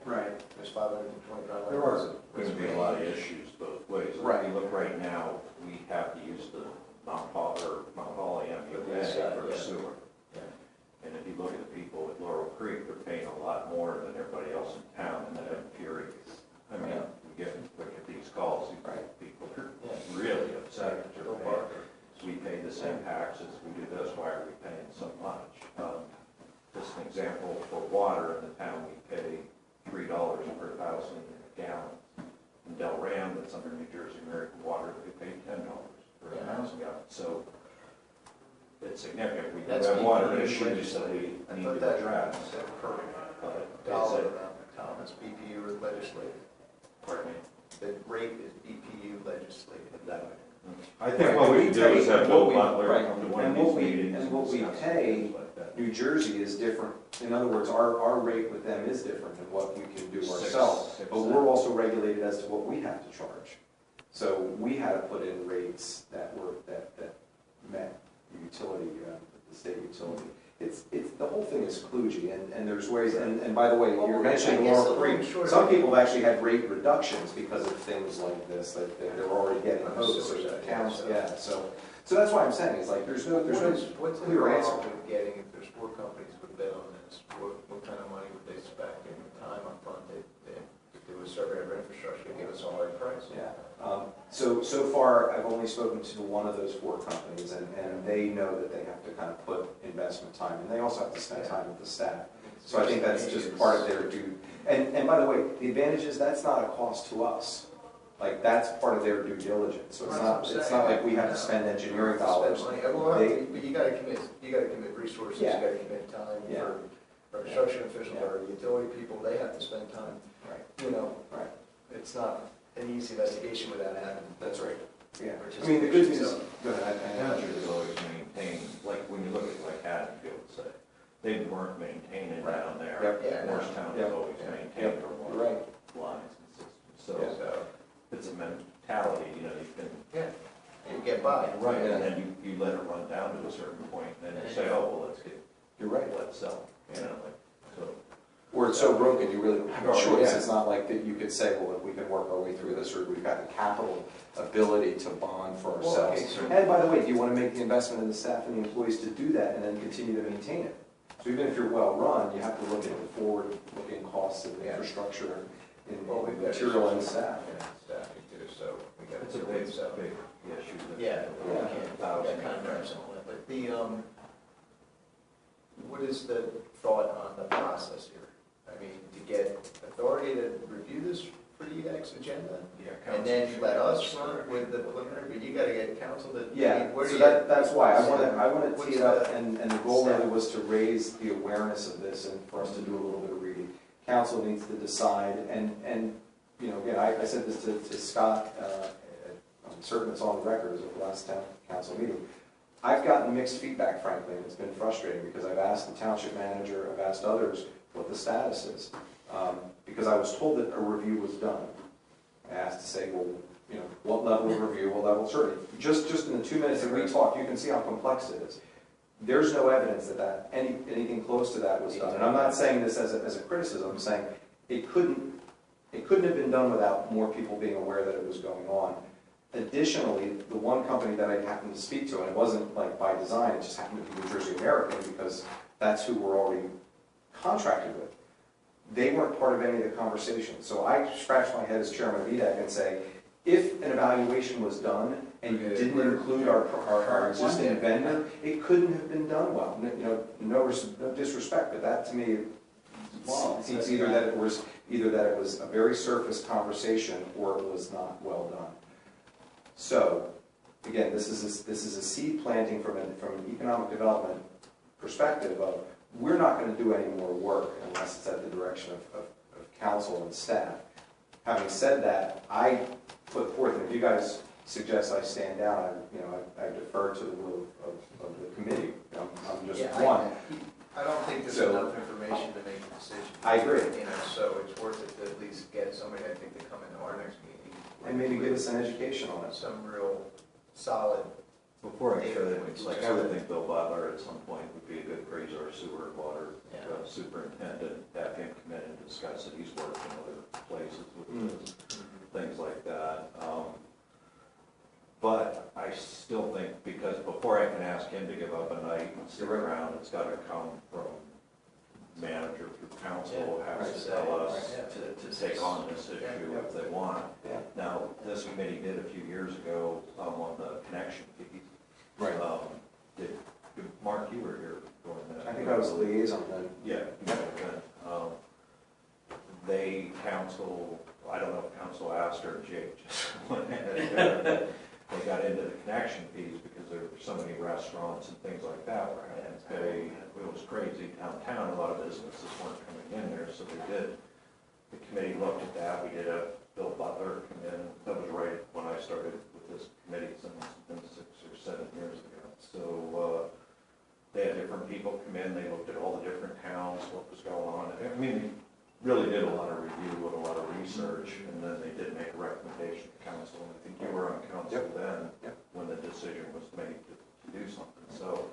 A: Right.
C: there's 500 to 2,500.
A: There are.
B: There's going to be a lot of issues both ways.
A: Right.
B: If you look right now, we have to use the Mount Holly MUA for the sewer.
C: Yeah.
B: And if you look at the people at Laurel Creek, they're paying a lot more than everybody else in town, and that infuriates. I mean,
A: Yeah.
B: you look at these calls,
A: Right.
B: people are
C: Yeah.
B: really upset that
C: Go
B: they're
C: Parker.
B: paying. We pay the same taxes, we do this, why are we paying so much? Just an example, for water in the town, we pay $3 per 1,000 gallons. In Delran, that's under New Jersey American Water, they pay $10 per 1,000 gallons. So it's significant. We do
C: That's
B: have water
C: BPU
B: issues that we
C: legislative. I
B: need
C: thought
B: to
C: that
B: address.
C: said per
B: But
C: dollar
B: is it,
C: amount, Tom, it's BPU legislative.
B: pardon me?
C: The rate is BPU legislative.
B: That way.
A: I
B: think what we do is have Bill Butler
A: right,
B: come to one
A: and
B: of
A: what
B: these
A: we,
B: meetings.
A: and what we
B: discuss
A: pay
B: things like that.
A: New Jersey is different. In other words, our rate with them is different than what we can do ourselves. But we're also regulated as to what we have to charge. So we had to put in rates that met the utility, the state utility. It's the whole thing is kludgy, and there's ways. And by the way,
C: Well,
A: you
C: I
A: mentioned
C: guess
A: Laurel
C: the long
A: Creek.
C: short of
A: Some
C: it-
A: people have actually had rate reductions because of things like this that they're already getting
C: On the
A: hosed.
C: sewer
A: So
C: side,
A: towns,
C: so-
A: yeah. So that's why I'm saying is like there's no
C: What's
A: clear answer.
C: involved with getting, if there's 4 companies would bid on this, what kind of money would they spec and time up front? If they would survey our infrastructure, they give us a hard price.
A: Yeah. So far, I've only spoken to one of those 4 companies, and they know that they have to kind of put investment time, and they also have to spend time with the staff. So I think that's just part of their due. And by the way, the advantage is that's not a cost to us. Like, that's part of their due diligence. So it's not like we have to spend engineering dollars.
C: But
A: They-
C: you gotta commit resources, you
A: Yeah.
C: gotta commit time
A: Yeah.
C: for construction officials
A: Yeah.
C: or utility people, they have to spend time.
A: Right. Right.
C: It's not an easy investigation without having.
A: That's right. Yeah. I mean, the good news is, go ahead.
B: Township is always maintained, like when you look at like Haddonfield, say, they weren't maintaining
A: Right.
B: down there.
A: Yep.
C: Yeah, no.
B: Morristown
A: Yep.
B: has always
C: Yeah.
B: maintained their
A: You're
B: water
A: right.
B: lines and systems. So
C: So,
B: it's a mentality, you can.
C: yeah, you get by.
B: Right, and then you let it run down to a certain point, and then you say, oh, well,
A: You're right.
B: let's sell, like, so.
A: Or it's so broken, you really don't have a
B: Oh,
A: choice.
B: yeah.
A: It's not like that you could say, well, if we can work our way through this, or we've got the capital ability to bond for
C: Well,
A: ourselves.
C: okay, so-
A: And by the way, do you want to make the investment in the staff and the employees to do that and then continue to maintain it? So even if you're well-run, you have to look at the forward-looking costs of
C: Yeah.
A: infrastructure in
C: Well, we've got
A: material and
C: issues
A: staff.
C: and staffing too, so we got
B: It's a
C: to
B: big,
C: wait, so.
B: big issue.
C: Yeah, we
A: Yeah.
C: can't, we got contracts and all that, but the, what is the thought on the process here? I mean, to get authority to review this for the Edac's agenda?
B: Yeah,
C: And then let us run with the preliminary, but you gotta get council to.
A: Yeah,
C: where do
A: so
C: you-
A: that's why, I want to
C: What's
A: tee it up,
C: the
A: and the goal really
C: step?
A: was to raise the awareness of this and for us to do a little bit of reading. Council needs to decide, and, you know, again, I said this to Scott, I'm certain it's on the record as of the last town council meeting. I've gotten mixed feedback, frankly, and it's been frustrating, because I've asked the township manager, I've asked others what the status is, because I was told that a review was done. I asked to say, well, you know, what level of review, what level of certainty? Just in the 2 minutes that we talked, you can see how complex it is. There's no evidence that anything close to that was done. And I'm not saying this as a criticism, I'm saying it couldn't have been done without more people being aware that it was going on. Additionally, the one company that I happened to speak to, and it wasn't like by design, it just happened to be New Jersey American, because that's who we're already contracted with. They weren't part of any of the conversation. So I scratched my head as chairman of Edac and say, if an evaluation was done and you didn't include our existing vendor, it couldn't have been done well. You know, no disrespect, but that to me, seems either that it was a very surface conversation or it was not well done. So, again, this is a seed planting from an economic development perspective of, we're not going to do any more work unless it's at the direction of council and staff. Having said that, I put forth, and if you guys suggest I stand down, I defer to the will of the committee. I'm just
C: Yeah,
A: one.
C: I don't think there's
A: So-
C: enough information to make a decision.
A: I agree.
C: You know, so it's worth it to at least get somebody, I think, to come into our next meeting.
A: And maybe give us an education on it.
C: Some real solid.
B: Before I go there, it's like, I would think Bill Butler at some point would be a good resource sewer and water
C: Yeah.
B: superintendent, have him come in and discuss it. He's worked in other places with this,
C: Mm-hmm.
B: things like that. But I still think, because before I can ask him to give up a night and sit around, it's gotta come from manager through council,
C: Yeah,
B: has to
C: right.
B: tell us
C: Right.
B: to take on this issue
A: Yeah.
B: if they want.
A: Yeah.
B: Now, this committee did a few years ago on the connection fees.
A: Right.
B: Mark, you were here during that.
A: I think I was the liaison then.
B: Yeah, they, council, I don't know if council asked or Jake just went ahead. They got into the connection fees because there were so many restaurants and things like that were having to pay. It was crazy downtown, a lot of businesses weren't coming in there, so they did. The committee looked at that, we did Bill Butler come in, that was right when I started with this committee, so it's been 6 or 7 years ago. So, they had different people come in, they looked at all the different towns, what was going on. I mean, they really did a lot of review and a lot of research, and then they did make a recommendation to council. And I think you were on council then, when the decision was made to do something. So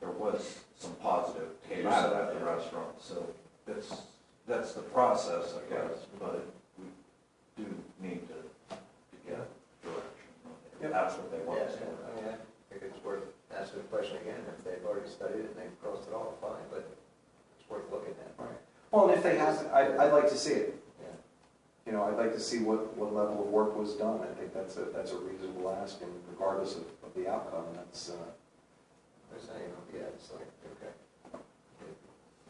B: there was some positive came out of that, the restaurant. So that's the process, I guess, but we do need to get direction on it.
A: Yep.
B: That's what they want
C: Yeah,
B: us to do.
C: I mean, I think it's worth asking the question again. If they've already studied it and they've crossed it off, fine, but it's worth looking at.
A: Right. Well, and if they have, I'd like to see it.
C: Yeah.
A: You know, I'd like to see what level of work was done. I think that's a reasonable ask, and regardless of the outcome, that's,
C: They're saying, yeah, it's like, okay.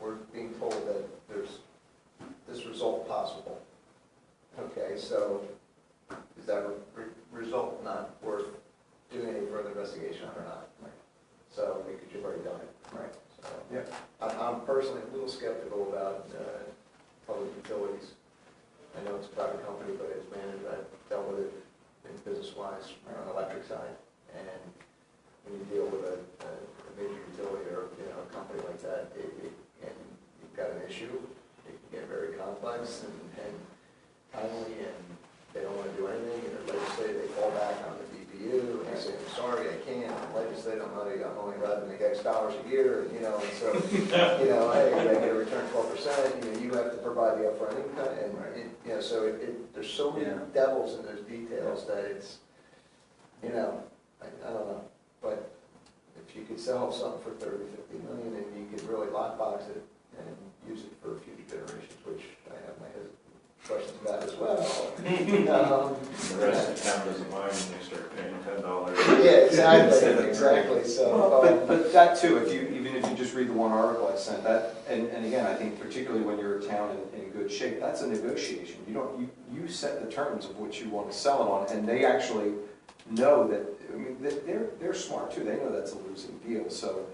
C: We're being told that there's this result possible. Okay, so is that result not worth doing any further investigation on or not? So, because you've already done it.
A: right.
C: So,
A: Yeah.
C: I'm personally a little skeptical about public utilities. I know it's a private company, but it's managed, I've dealt with it in business-wise on the electric side. And when you deal with a major utility or, a company like that, and you've got an issue, it can get very complex and timely, and they don't want to do anything, and they're legislating, they fall back on the DPU, and they say, I'm sorry, I can't, I'm legislating, I'm only allowed to make X dollars a year, and so, hey, I get a return 12%, you have to provide the upfront income, and, so there's so many devils in those details that it's, I don't know, but if
F: you could sell something for 30, 50 million, and you could really lockbox it and use it for future generations, which I have my questions about as well.
C: The rest of the town doesn't mind when they start paying $10.
F: Yeah, exactly, so.
A: But that too, even if you just read the one article I sent, that, and again, I think particularly when you're a town in good shape, that's a negotiation. You set the terms of what you want to sell it on, and they actually know that, I mean, they're smart too, they know that's a losing deal, so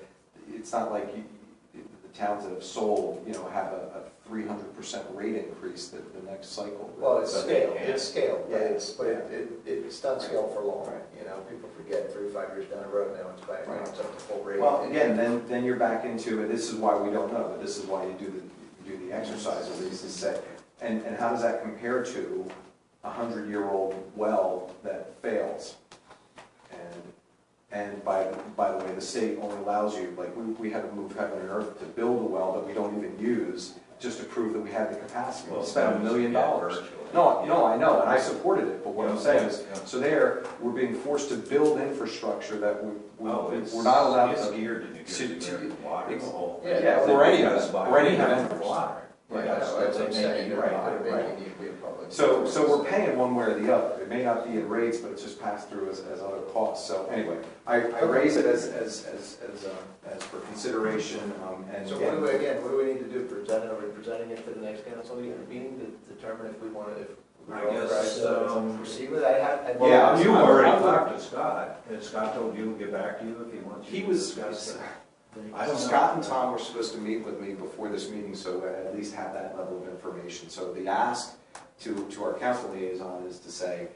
A: it's not like the towns that have sold, have a 300% rate increase the next cycle.
F: Well, it's scale,
A: Yeah.
F: but it's not scale for long, people forget 3 or 5 years down the road, now it's back, now it's up to full rate.
A: Well, again, then you're back into it, this is why we don't know, but this is why you do the exercise of these, is say, and how does that compare to a 100-year-old well that fails? And by the way, the state only allows you, like, we had to move heaven and earth to build a well that we don't even use, just to prove that we had the capacity. We spent $1 million. No, I know, and I supported it, but what I'm saying is, so we're being forced to build infrastructure that we're not allowed to.
C: Geared to water the whole.
A: Yeah, or any of it, or any of it.
F: Right, that's what I'm saying,
A: Right.
F: public.
A: So we're paying one way or the other. It may not be in rates, but it's just passed through as other costs. So anyway, I raise it as for consideration, and
F: So what do we need to do, are we presenting it to the next council meeting to determine if we want to, if we
C: I
F: authorize
C: guess,
F: to proceed with it?
A: Yeah,
C: You already talked to Scott, and Scott told you to get back to you if he wants you
A: He
C: to
A: was,
C: discuss it. I don't know.
A: Scott and Tom were supposed to meet with me before this meeting, so I at least have that level of information. So the ask to our council liaison is to say,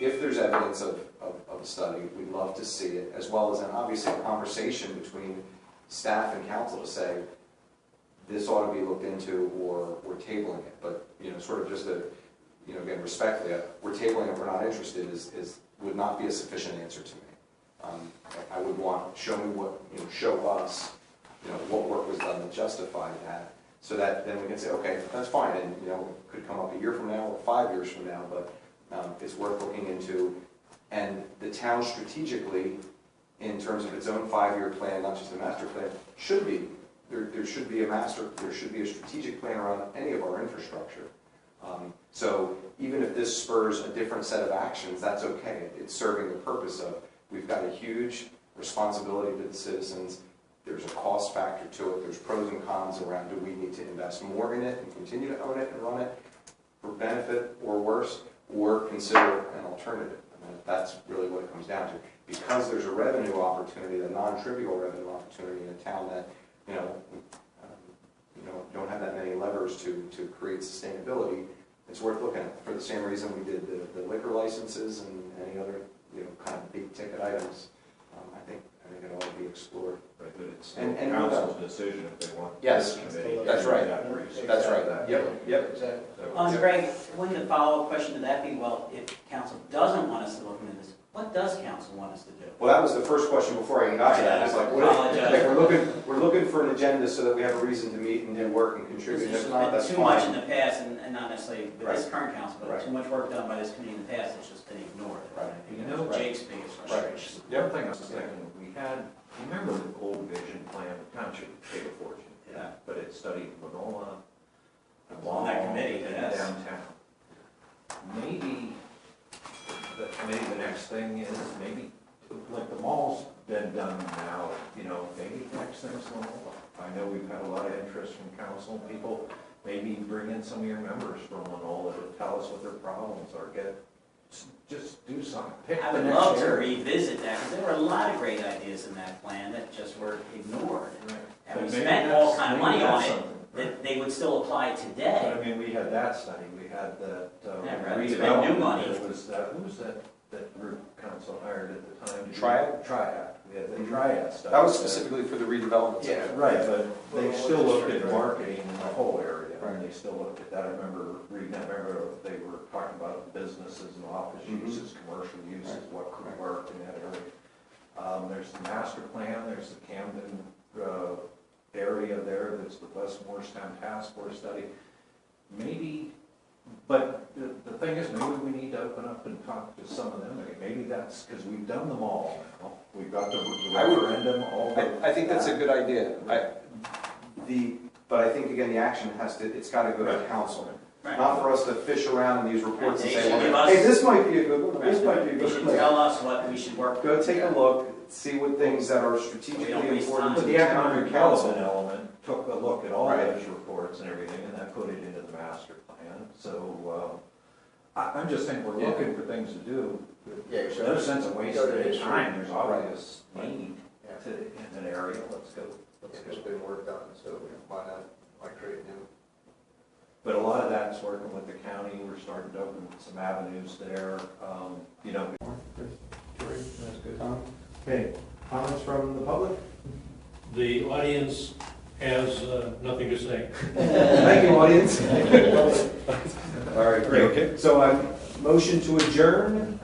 A: if there's evidence of a study, we'd love to see it, as well as obviously a conversation between staff and council to say, this ought to be looked into, or we're tabling it. But, sort of just again, respectfully, we're tabling it, we're not interested, would not be a sufficient answer to me. I would want, show us, what work was done to justify that, so that then we can say, okay, that's fine, and, it could come up a year from now or 5 years from now, but it's worth looking into. And the town strategically, in terms of its own 5-year plan, not just a master plan, should be, there should be a strategic plan around any of our infrastructure. So even if this spurs a different set of actions, that's okay. It's serving the purpose of, we've got a huge responsibility to the citizens. There's a cost factor to it. There's pros and cons around, do we need to invest more in it and continue to own it and run it for benefit or worse, or consider an alternative? I mean, that's really what it comes down to. Because there's a revenue opportunity, a non-trivial revenue opportunity in a town that, don't have that many levers to create sustainability, it's worth looking at. For the same reason we did the liquor licenses and any other kind of big ticket items. I think it ought to be explored.
C: Right, but it's
A: And
C: council's decision if they want.
A: Yes,
C: this committee to
A: that's
C: do
A: right.
C: that research.
A: That's right. Yep.
F: Exactly.
C: So-
G: Greg, wouldn't the follow-up question to that be, well, if council doesn't want us to look into this, what does council want us to do?
A: Well, that was the first question before I even got to that. It's like, we're looking for an agenda so that we have a reason to meet and do work and contribute.
G: There's
A: If not, that's
G: been too much in
A: fine.
G: the past, and not necessarily with this
A: Right.
G: current council, but
A: Right.
G: too much work done by this committee in the past, it's just been ignored.
A: Right.
G: I think
C: You
G: that's
C: know,
G: Jake's biggest frustration.
C: One thing I was thinking, remember the old vision plan, the township paid a fortune.
G: Yeah.
C: But it studied Manola,
G: On that committee,
C: and
G: yes.
C: downtown. Maybe the next thing is, like the mall's been done now, maybe the next thing's Manola. I know we've had a lot of interest from council people, maybe bring in some of your members from Manola to tell us what their problems are, just do something. Pick
G: I
C: the
G: would
C: next
G: love to
C: area.
G: revisit that, because there were a lot of great ideas in that plan that just were ignored.
C: Right.
G: And we
C: But maybe
G: spent all
C: that's-
G: kind of
C: maybe
G: money on
C: that's
G: it,
C: something, right?
G: that they would still apply
C: But
G: today.
C: I mean, we had that study, we had that,
G: Yeah, rather spend new money.
C: There was who was that group council hired at the time?
A: Triad?
C: Triad, we had the
A: Mhm.
C: Triad study.
A: That was specifically for the redevelopment.
C: Yeah,
A: section.
C: right, but they
F: Well,
C: still looked at
F: right.
C: marketing in the whole area,
A: Right.
C: and they still looked at that. I remember reading that, they were talking about businesses and office
A: Mhm.
C: uses, commercial uses,
A: Right.
C: what could
A: Right.
C: work in that area. There's the master plan, there's the Camden area there, there's the West Morristown Task Force study. Maybe, but the thing is, maybe we need
B: need to open up and talk to some of them. Maybe that's, because we've done them all now. We've got the
A: I would-
B: referendum, all the.
A: I think that's a good idea. But I think, again, the action it's gotta go to council.
G: Right.
A: Not for us to fish around in these reports and
G: They
A: say,
G: should give
A: well,
G: us-
A: hey, this might be a good one, this might be a
G: They
A: good
G: should
A: one.
G: tell us what we should work.
A: Go take a look, see what things that are
G: We
A: strategically
G: don't waste
A: important
G: time.
A: to
B: But
A: the
B: the
A: town
B: economic
A: and council.
B: development element took a look at all
A: Right.
B: those reports and everything, and that put it into the master plan. So, I'm just saying, we're
F: Yeah.
B: looking for things to do.
F: Yeah, you should.
B: No sense of
F: Go to
B: wasting any
F: history.
B: time, there's obvious
F: Right.
B: need
F: Yeah.
B: to, in an area, let's go.
F: It's been worked on, so why not, why create new?
B: But a lot of that's working with the county, we're starting to open some avenues there, you know.
C: That's good. Okay, comments from the public?
I: The audience has nothing to say.
A: Thank you, audience. All right, great. So motion to adjourn.